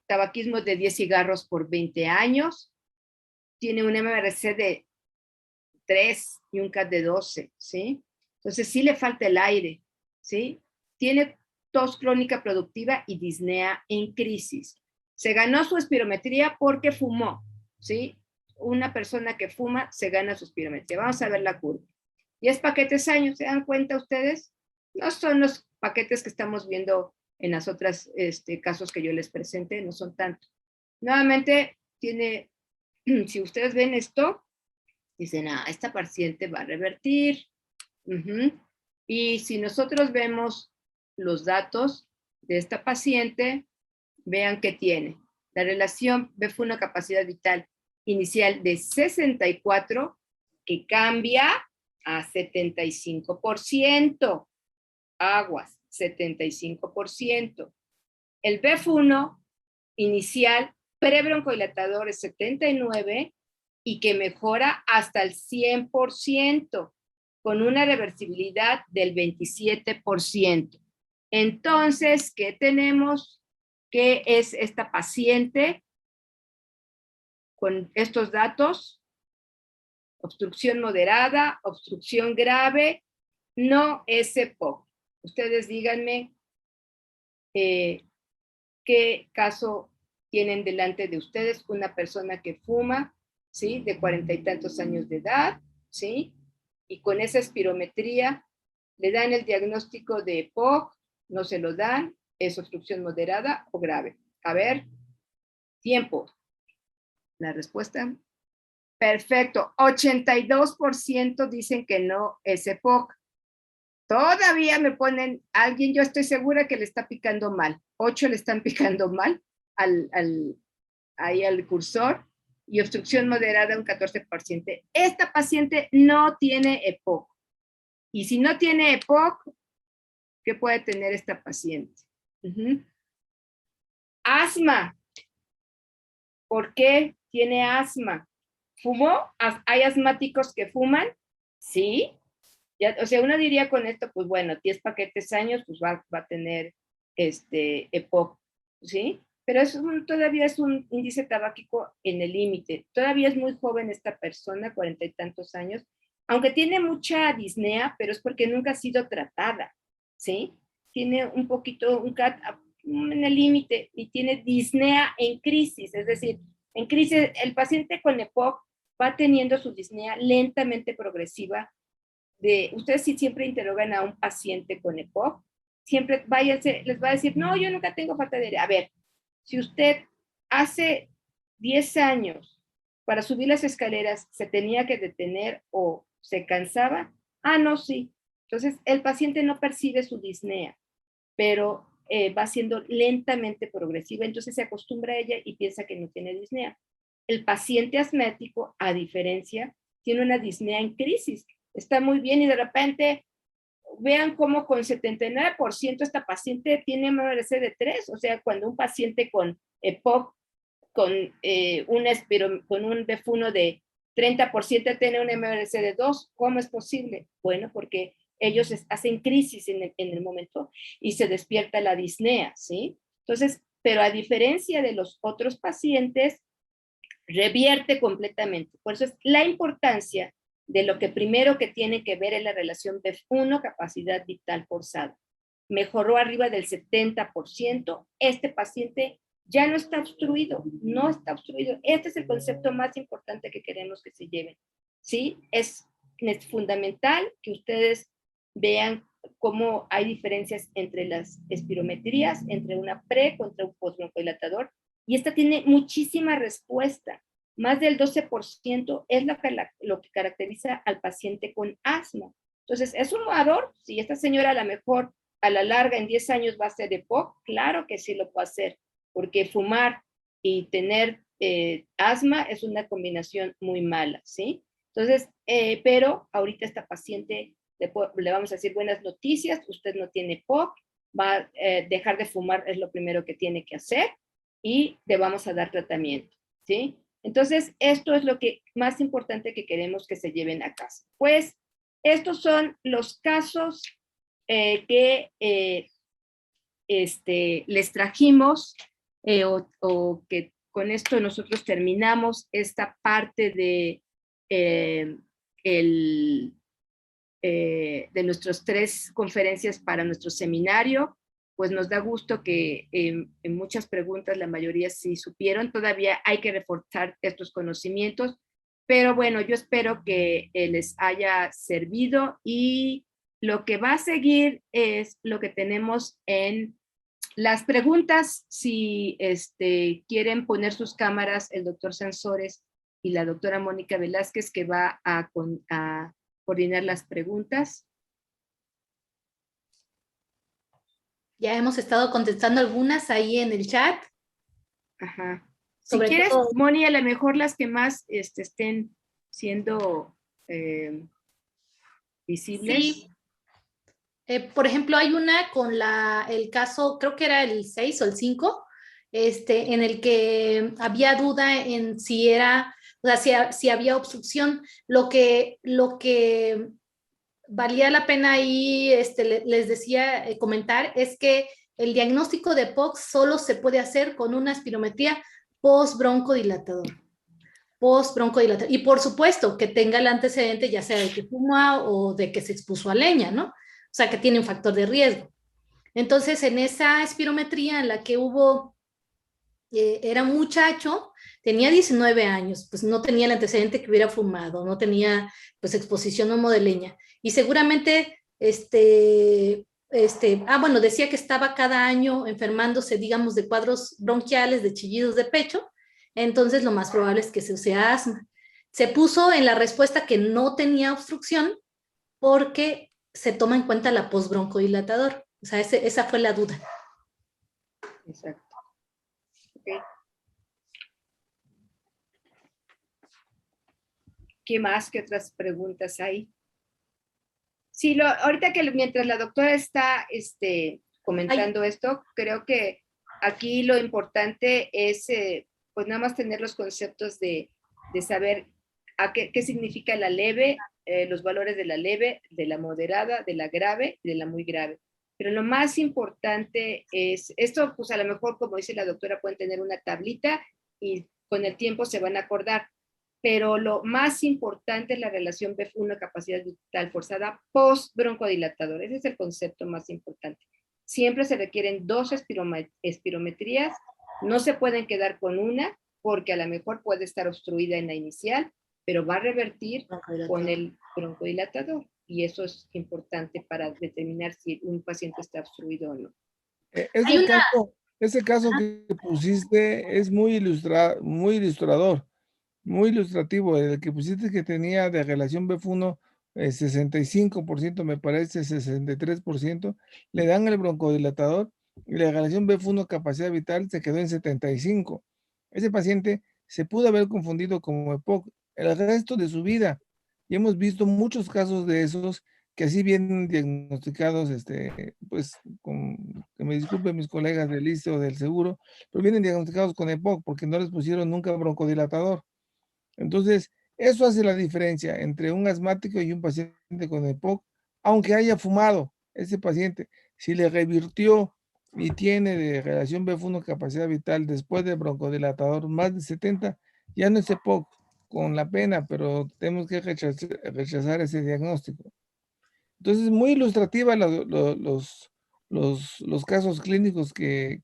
Speaker 3: tabaquismo de 10 cigarros por 20 años, tiene un MRC de 3 y un CAT de 12, ¿sí? Entonces sí le falta el aire, ¿sí? Tiene tos crónica productiva y disnea en crisis. Se ganó su espirometría porque fumó. ¿sí? Una persona que fuma se gana su espirometría. Vamos a ver la curva. 10 paquetes años, ¿se dan cuenta ustedes? No son los paquetes que estamos viendo en las otras casos que yo les presenté, no son tanto. Nuevamente, tiene, si ustedes ven esto, dicen, esta paciente va a revertir. Y si nosotros vemos los datos de esta paciente, vean que tiene. La relación B1 capacidad vital inicial de 64, que cambia a 75%. Aguas, 75%. El BF1 inicial prebroncodilatador es 79 y que mejora hasta el 100%, con una reversibilidad del 27%. Entonces, ¿qué tenemos? ¿Qué es esta paciente con estos datos? Obstrucción moderada, obstrucción grave, no EPOC. Ustedes díganme qué caso tienen delante de ustedes. Una persona que fuma, ¿sí? De 40 y tantos años de edad, ¿sí? Y con esa espirometría le dan el diagnóstico de EPOC, no se lo dan, es obstrucción moderada o grave. A ver, tiempo. La respuesta. Perfecto, 82% dicen que no es EPOC. Todavía me ponen alguien, yo estoy segura que le está picando mal. 8 le están picando mal ahí al cursor y obstrucción moderada un 14%. Esta paciente no tiene EPOC. Y si no tiene EPOC, ¿qué puede tener esta paciente? Asma. ¿Por qué tiene asma? ¿Fumó? ¿Hay asmáticos que fuman? Sí. Ya, o sea, uno diría con esto, pues bueno, 10 paquetes años, pues va a tener EPOC, ¿sí? Pero todavía es un índice tabáquico en el límite. Todavía es muy joven esta persona, 40 y tantos años, aunque tiene mucha disnea, pero es porque nunca ha sido tratada, ¿sí? Tiene un poquito, un CAT en el límite y tiene disnea en crisis, es decir, en crisis el paciente con EPOC va teniendo su disnea lentamente progresiva. Ustedes si siempre interrogan a un paciente con EPOC, siempre váyanse, les va a decir, no, yo nunca tengo falta de aire. A ver, si usted hace 10 años para subir las escaleras se tenía que detener o se cansaba, no, sí. Entonces, el paciente no percibe su disnea, pero va siendo lentamente progresiva, entonces se acostumbra a ella y piensa que no tiene disnea. El paciente asmático, a diferencia, tiene una disnea en crisis. Está muy bien y de repente vean cómo con 79% esta paciente tiene MRC de 3, o sea, cuando un paciente con EPOC, con un BF1 de 30% tiene un MRC de 2, ¿cómo es posible? Bueno, porque ellos hacen crisis en el momento y se despierta la disnea, ¿sí? Entonces, pero a diferencia de los otros pacientes, revierte completamente. Por eso es la importancia de lo que primero que tiene que ver es la relación BF1, capacidad vital forzada. Mejoró arriba del 70%, este paciente ya no está obstruido, no está obstruido. Este es el concepto más importante que queremos que se lleven, ¿sí? Es fundamental que ustedes vean cómo hay diferencias entre las espirometrías, entre una pre contra un postbroncodilatador, y esta tiene muchísima respuesta. Más del 12% es lo que caracteriza al paciente con asma. Entonces, ¿es un fumador? Si esta señora a lo mejor a la larga en 10 años va a ser EPOC, claro que sí lo puede hacer, porque fumar y tener asma es una combinación muy mala, ¿sí? Entonces, pero ahorita esta paciente le vamos a decir buenas noticias, usted no tiene EPOC, va a dejar de fumar, es lo primero que tiene que hacer, y le vamos a dar tratamiento, ¿sí? Entonces, esto es lo que más importante que queremos que se lleven a casa. Pues, estos son los casos que les trajimos o que con esto nosotros terminamos esta parte de de nuestras 3 conferencias para nuestro seminario. pues nos da gusto que en muchas preguntas la mayoría sí supieron. Todavía hay que reforzar estos conocimientos, pero bueno, yo espero que les haya servido, y lo que va a seguir es lo que tenemos en las preguntas. Si quieren poner sus cámaras, el doctor Sansores y la doctora Mónica Velázquez, que va a coordinar las preguntas.
Speaker 4: Ya hemos estado contestando algunas ahí en el chat.
Speaker 3: Ajá. Si
Speaker 4: Sobre
Speaker 3: quieres,
Speaker 4: todo,
Speaker 3: Moni, a lo mejor las que más estén siendo visibles.
Speaker 4: sí. Por ejemplo, hay una con el caso, creo que era el 6 o el 5, en el que había duda en si era, o sea, si había obstrucción. Lo que valía la pena ahí, les decía, comentar, es que el diagnóstico de POC solo se puede hacer con una espirometría post-broncodilatador. Y por supuesto que tenga el antecedente, ya sea de que fuma o de que se expuso a leña, ¿no? O sea, que tiene un factor de riesgo. Entonces, en esa espirometría en la que era un muchacho, tenía 19 años, pues no tenía el antecedente que hubiera fumado, no tenía pues exposición a humo de leña. Y seguramente, bueno, decía que estaba cada año enfermándose, digamos, de cuadros bronquiales, de chillidos de pecho, entonces lo más probable es que sea asma. Se puso en la respuesta que no tenía obstrucción porque se toma en cuenta la postbroncodilatador. O sea, esa fue la duda.
Speaker 3: Exacto. Okay. ¿Qué más? ¿Qué otras preguntas hay? Sí, ahorita que mientras la doctora está comentando esto, creo que aquí lo importante es pues nada más tener los conceptos de saber qué significa la leve, los valores de la leve, de la moderada, de la grave y de la muy grave. Pero lo más importante es, esto pues a lo mejor, como dice la doctora, pueden tener una tablita y con el tiempo se van a acordar. Pero lo más importante es la relación BF1 capacidad vital forzada post-broncodilatador. Ese es el concepto más importante. Siempre se requieren 2 espirometrías, no se pueden quedar con una, porque a lo mejor puede estar obstruida en la inicial, pero va a revertir con el broncodilatador, y eso es importante para determinar si un paciente está obstruido o no.
Speaker 1: Ese caso que pusiste es muy ilustrador, muy ilustrativo. El que pusiste que tenía de relación BF1 65%, me parece 63%, le dan el broncodilatador y la relación BF1 capacidad vital se quedó en 75%. Ese paciente se pudo haber confundido como EPOC el resto de su vida, y hemos visto muchos casos de esos que así vienen diagnosticados, pues, que me disculpen mis colegas del ISSSTE o del seguro, pero vienen diagnosticados con EPOC porque no les pusieron nunca broncodilatador. Entonces, eso hace la diferencia entre un asmático y un paciente con EPOC, aunque haya fumado ese paciente. Si le revirtió y tiene de relación BF1 capacidad vital después de broncodilatador más de 70, ya no es EPOC, con la pena, pero tenemos que rechazar ese diagnóstico. Entonces, muy ilustrativa los casos clínicos que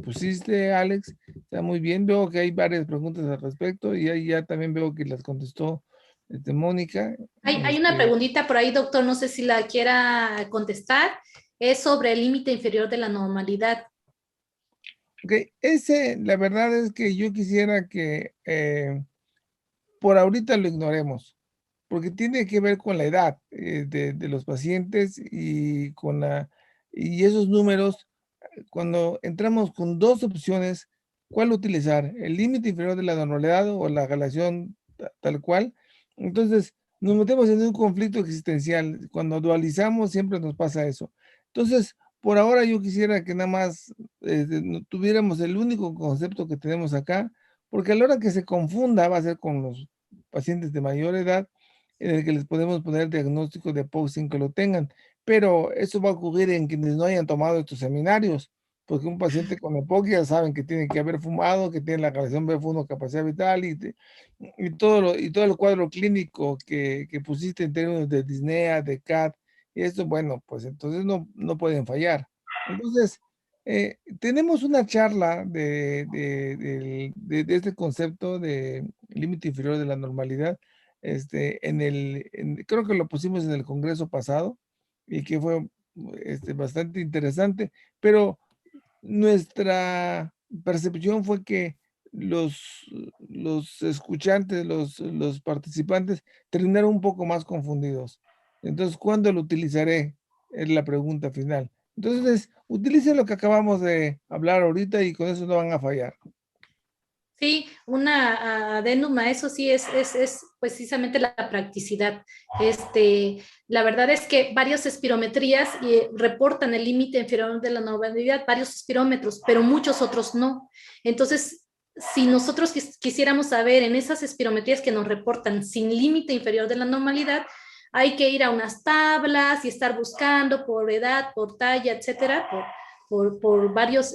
Speaker 1: pusiste, Alex. Está muy bien. Veo que hay varias preguntas al respecto, y ahí ya también veo que las contestó Mónica.
Speaker 4: Hay una preguntita por ahí, doctor, no sé si la quiera contestar. Es sobre el límite inferior de la normalidad.
Speaker 1: Ok, la verdad es que yo quisiera que por ahorita lo ignoremos, porque tiene que ver con la edad de los pacientes y y esos números. Cuando entramos con 2 opciones, ¿cuál utilizar? ¿El límite inferior de la normalidad o la relación tal cual? Entonces, nos metemos en un conflicto existencial. Cuando dualizamos, siempre nos pasa eso. Entonces, por ahora yo quisiera que nada más tuviéramos el único concepto que tenemos acá, porque a la hora que se confunda va a ser con los pacientes de mayor edad, en el que les podemos poner diagnóstico de POC sin que lo tengan. Pero eso va a ocurrir en quienes no hayan tomado estos seminarios, porque un paciente con EPOC ya saben que tiene que haber fumado, que tiene la relación BF1 capacidad vital y todo el cuadro clínico que pusiste en términos de disnea, de CAT, y esto, bueno, pues entonces no pueden fallar. Entonces, tenemos una charla de este concepto de límite inferior de la normalidad, creo que lo pusimos en el congreso pasado y que fue bastante interesante, pero nuestra percepción fue que los escuchantes, los participantes terminaron un poco más confundidos. Entonces, ¿cuándo lo utilizaré? Es la pregunta final. Entonces, utilicen lo que acabamos de hablar ahorita y con eso no van a fallar.
Speaker 4: Sí, una adendum a eso sí es precisamente la practicidad. La verdad es que varias espirometrías reportan el límite inferior de la normalidad, varios espirómetros, pero muchos otros no. Entonces, si nosotros quisiéramos saber en esas espirometrías que nos reportan sin límite inferior de la normalidad, hay que ir a unas tablas y estar buscando por edad, por talla, etcétera, por varios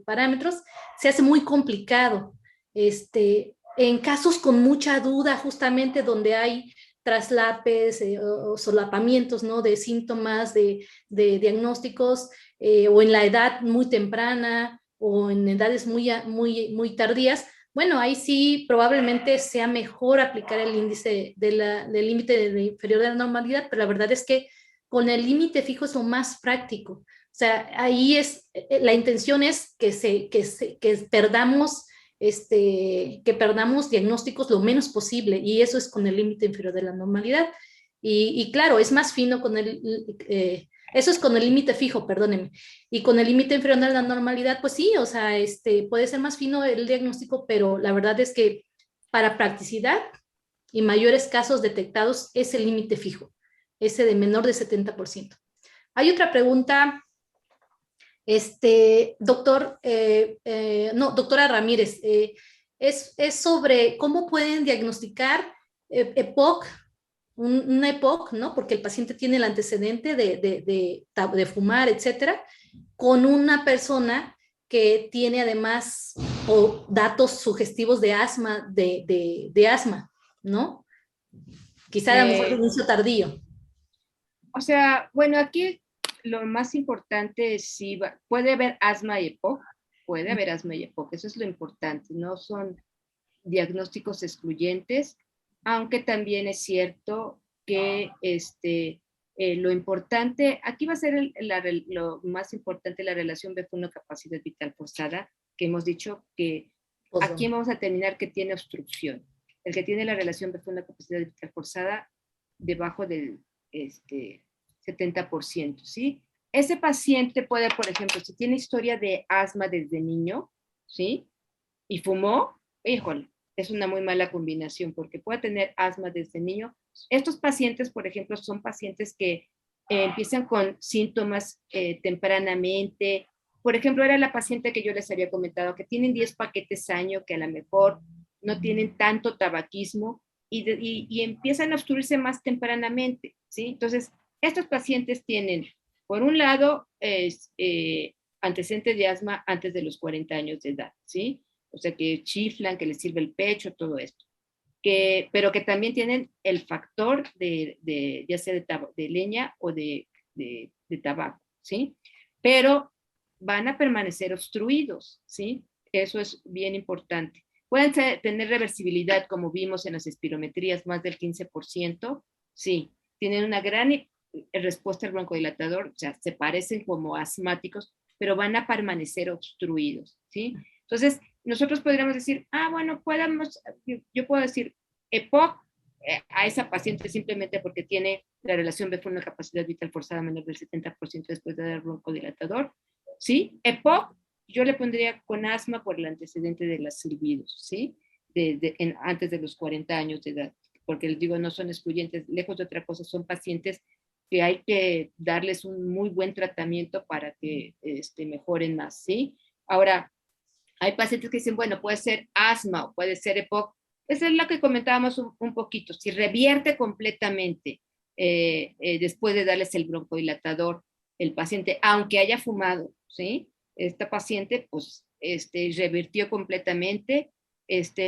Speaker 4: parámetros. Se hace muy complicado. En casos con mucha duda, justamente donde hay traslapes o solapamientos, ¿no? De síntomas, de diagnósticos, o en la edad muy temprana o en edades muy tardías, bueno, ahí sí probablemente sea mejor aplicar el índice del límite inferior de la normalidad, pero la verdad es que con el límite fijo es lo más práctico. O sea, ahí la intención es que perdamos diagnósticos lo menos posible, y eso es con el límite inferior de la normalidad. Y claro, es más fino eso es con el límite fijo, perdónenme. Y con el límite inferior de la normalidad, pues sí, o sea, puede ser más fino el diagnóstico, pero la verdad es que para practicidad y mayores casos detectados es el límite fijo, ese de menor de 70%. Hay otra pregunta, doctora Ramírez, es sobre cómo pueden diagnosticar EPOC, una EPOC, ¿no? Porque el paciente tiene el antecedente de fumar, etcétera, con una persona que tiene además datos sugestivos de asma, de asma, ¿no? Quizá a lo mejor de inicio tardío.
Speaker 3: O sea, bueno, aquí lo más importante es si puede haber asma y EPOC, puede haber asma y EPOC, eso es lo importante, no son diagnósticos excluyentes, aunque también es cierto que lo importante, aquí va a ser lo más importante, la relación B1 capacidad vital forzada, que hemos dicho que aquí vamos a terminar que tiene obstrucción. El que tiene la relación B1 capacidad vital forzada debajo del 70%, ¿sí? Ese paciente puede, por ejemplo, si tiene historia de asma desde niño, ¿sí? Y fumó, híjole, es una muy mala combinación porque puede tener asma desde niño. Estos pacientes, por ejemplo, son pacientes que empiezan con síntomas tempranamente. Por ejemplo, era la paciente que yo les había comentado que tienen 10 paquetes año, que a lo mejor no tienen tanto tabaquismo y empiezan a obstruirse más tempranamente, ¿sí? Entonces, estos pacientes tienen, por un lado, antecedentes de asma antes de los 40 años de edad, ¿sí? O sea, que chiflan, que les sirve el pecho, todo esto. Pero que también tienen el factor ya sea de leña o de tabaco, ¿sí? Pero van a permanecer obstruidos, ¿sí? Eso es bien importante. Pueden tener reversibilidad, como vimos en las espirometrías, más del 15%, sí. Tienen una gran respuesta al broncodilatador, o sea, se parecen como asmáticos, pero van a permanecer obstruidos, ¿sí? Entonces, nosotros podríamos decir, bueno, yo puedo decir EPOC a esa paciente simplemente porque tiene la relación B1 capacidad vital forzada menor del 70% después de dar broncodilatador, ¿sí? EPOC, yo le pondría con asma por el antecedente de los silbidos, ¿sí? Antes de los 40 años de edad, porque les digo, no son excluyentes, lejos de otra cosa, son pacientes que hay que darles un muy buen tratamiento para que mejoren más, ¿sí? Ahora, hay pacientes que dicen, bueno, puede ser asma o puede ser EPOC. Esa es lo que comentábamos un poquito. Si revierte completamente después de darles el broncodilatador, el paciente, aunque haya fumado, ¿sí? Esta paciente, pues, revirtió completamente.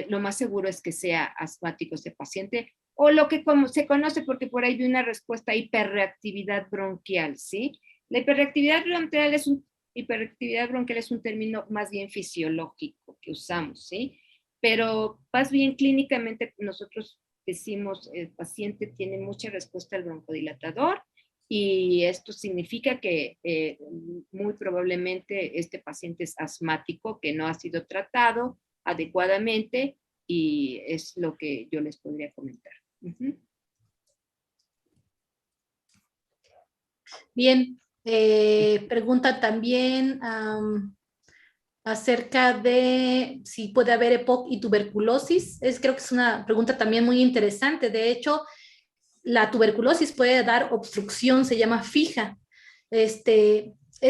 Speaker 3: Lo más seguro es que sea asmático ese paciente, o lo que como se conoce, porque por ahí vi una respuesta, hiperreactividad bronquial, ¿sí? La hiperreactividad bronquial es hiperactividad bronquial es un término más bien fisiológico que usamos, ¿sí? Pero más bien clínicamente nosotros decimos el paciente tiene mucha respuesta al broncodilatador y esto significa que muy probablemente este paciente es asmático que no ha sido tratado adecuadamente y es lo que yo les podría comentar.
Speaker 4: Bien, pregunta también acerca de si puede haber EPOC y tuberculosis. Creo que es una pregunta también muy interesante. De hecho, la tuberculosis puede dar obstrucción, se llama fija. Es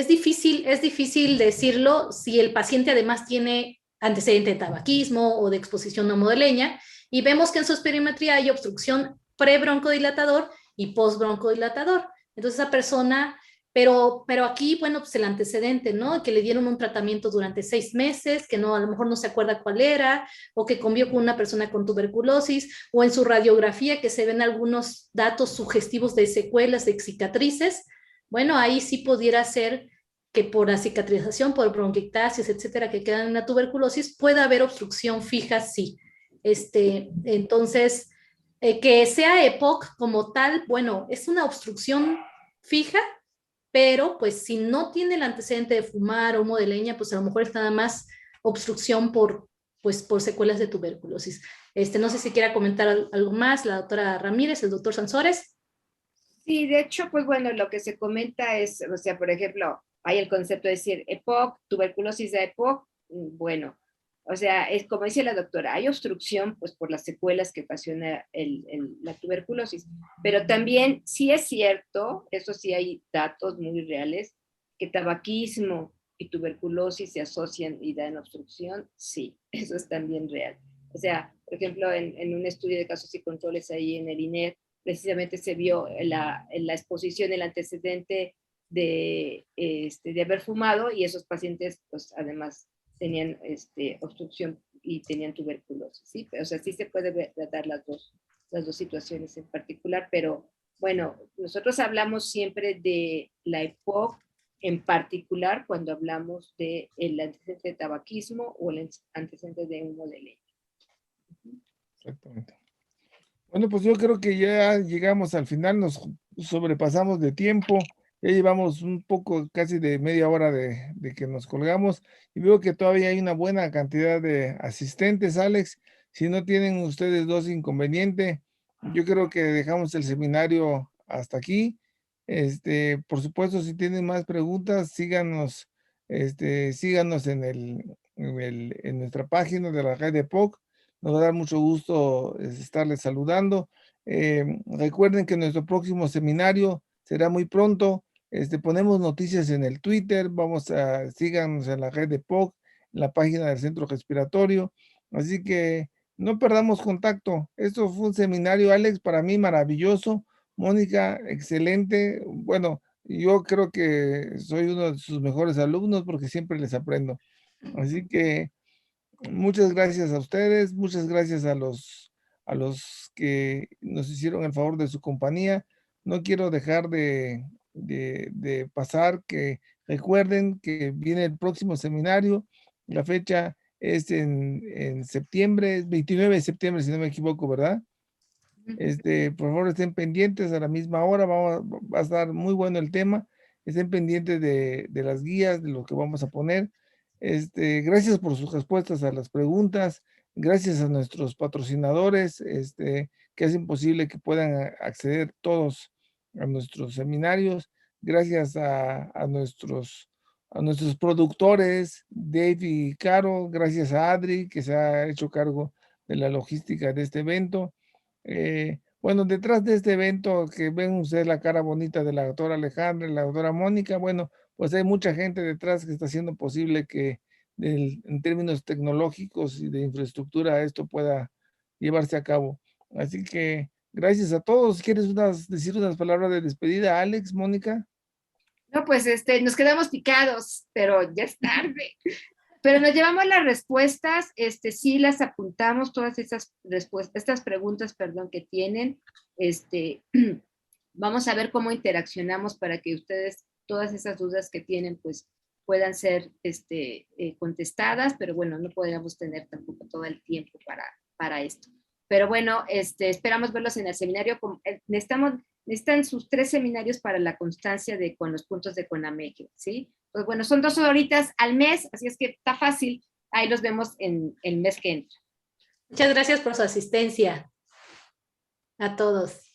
Speaker 4: difícil decirlo si el paciente además tiene antecedente de tabaquismo o de exposición no modeleña, y vemos que en su espirometría hay obstrucción pre-broncodilatador y post-broncodilatador. Entonces esa persona, pero aquí, bueno, pues el antecedente, ¿no? Que le dieron un tratamiento durante 6 meses, que no, a lo mejor no se acuerda cuál era, o que convivió con una persona con tuberculosis, o en su radiografía que se ven algunos datos sugestivos de secuelas, de cicatrices. Bueno, ahí sí pudiera ser que por la cicatrización, por bronquiectasis, etcétera, que quedan en la tuberculosis, pueda haber obstrucción fija, sí. Entonces, que sea EPOC como tal, bueno, es una obstrucción fija, pero pues si no tiene el antecedente de fumar o humo de leña, pues a lo mejor es nada más obstrucción por secuelas de tuberculosis. No sé si quiera comentar algo más la doctora Ramírez, el doctor Sansores.
Speaker 3: Sí, de hecho, pues bueno, lo que se comenta es, o sea, por ejemplo, hay el concepto de decir EPOC, tuberculosis de EPOC, bueno, o sea, es como dice la doctora, hay obstrucción pues por las secuelas que ocasiona la tuberculosis, pero también sí es cierto, eso sí hay datos muy reales, que tabaquismo y tuberculosis se asocian y dan obstrucción, sí, eso es también real. O sea, por ejemplo, en un estudio de casos y controles ahí en el INER, precisamente se vio la exposición, el antecedente de haber fumado y esos pacientes, pues además tenían obstrucción y tenían tuberculosis, ¿sí? O sea, sí se puede tratar las dos situaciones en particular, pero bueno, nosotros hablamos siempre de la EPOC en particular cuando hablamos del antecedente de tabaquismo o el antecedente de humo de leña.
Speaker 1: Exactamente. Bueno, pues yo creo que ya llegamos al final, nos sobrepasamos de tiempo, ya llevamos un poco, casi de media hora de que nos colgamos, y veo que todavía hay una buena cantidad de asistentes, Alex. Si no tienen ustedes dos inconveniente, yo creo que dejamos el seminario hasta aquí. Por supuesto, si tienen más preguntas, síganos en nuestra página de la red de POC. Nos va a dar mucho gusto estarles saludando. Recuerden que nuestro próximo seminario será muy pronto. Ponemos noticias en el Twitter. Síganos en la red de POC, en la página del Centro Respiratorio. Así que no perdamos contacto. Esto fue un seminario, Alex, para mí maravilloso. Mónica, excelente. Bueno, yo creo que soy uno de sus mejores alumnos porque siempre les aprendo. Así que muchas gracias a ustedes, muchas gracias a los que nos hicieron el favor de su compañía. No quiero dejar de pasar que recuerden que viene el próximo seminario. La fecha es en septiembre, 29 de septiembre, si no me equivoco, ¿verdad? Por favor, estén pendientes a la misma hora, va a estar muy bueno el tema. Estén pendientes de las guías, de lo que vamos a poner. Gracias por sus respuestas a las preguntas. Gracias a nuestros patrocinadores, que hacen posible que puedan acceder todos a nuestros seminarios. Gracias a nuestros productores, Dave y Caro. Gracias a Adri, que se ha hecho cargo de la logística de este evento. Bueno, detrás de este evento que ven ustedes la cara bonita de la doctora Alejandra y la doctora Mónica, bueno, pues hay mucha gente detrás que está haciendo posible que en términos tecnológicos y de infraestructura esto pueda llevarse a cabo. Así que gracias a todos. ¿Quieres decir unas palabras de despedida, Alex, Mónica?
Speaker 3: No, pues nos quedamos picados, pero ya es tarde. Pero nos llevamos las respuestas, sí las apuntamos, todas esas respuestas, estas preguntas, perdón, que tienen. Vamos a ver cómo interaccionamos para que ustedes, todas esas dudas que tienen, pues puedan ser contestadas, pero bueno, no podríamos tener tampoco todo el tiempo para esto. Pero bueno, esperamos verlos en el seminario. Necesitan sus 3 seminarios para la constancia con los puntos de CONAMEG, ¿sí? Pues bueno, son 2 horitas al mes, así es que está fácil. Ahí los vemos en el mes que entra.
Speaker 4: Muchas gracias por su asistencia a todos.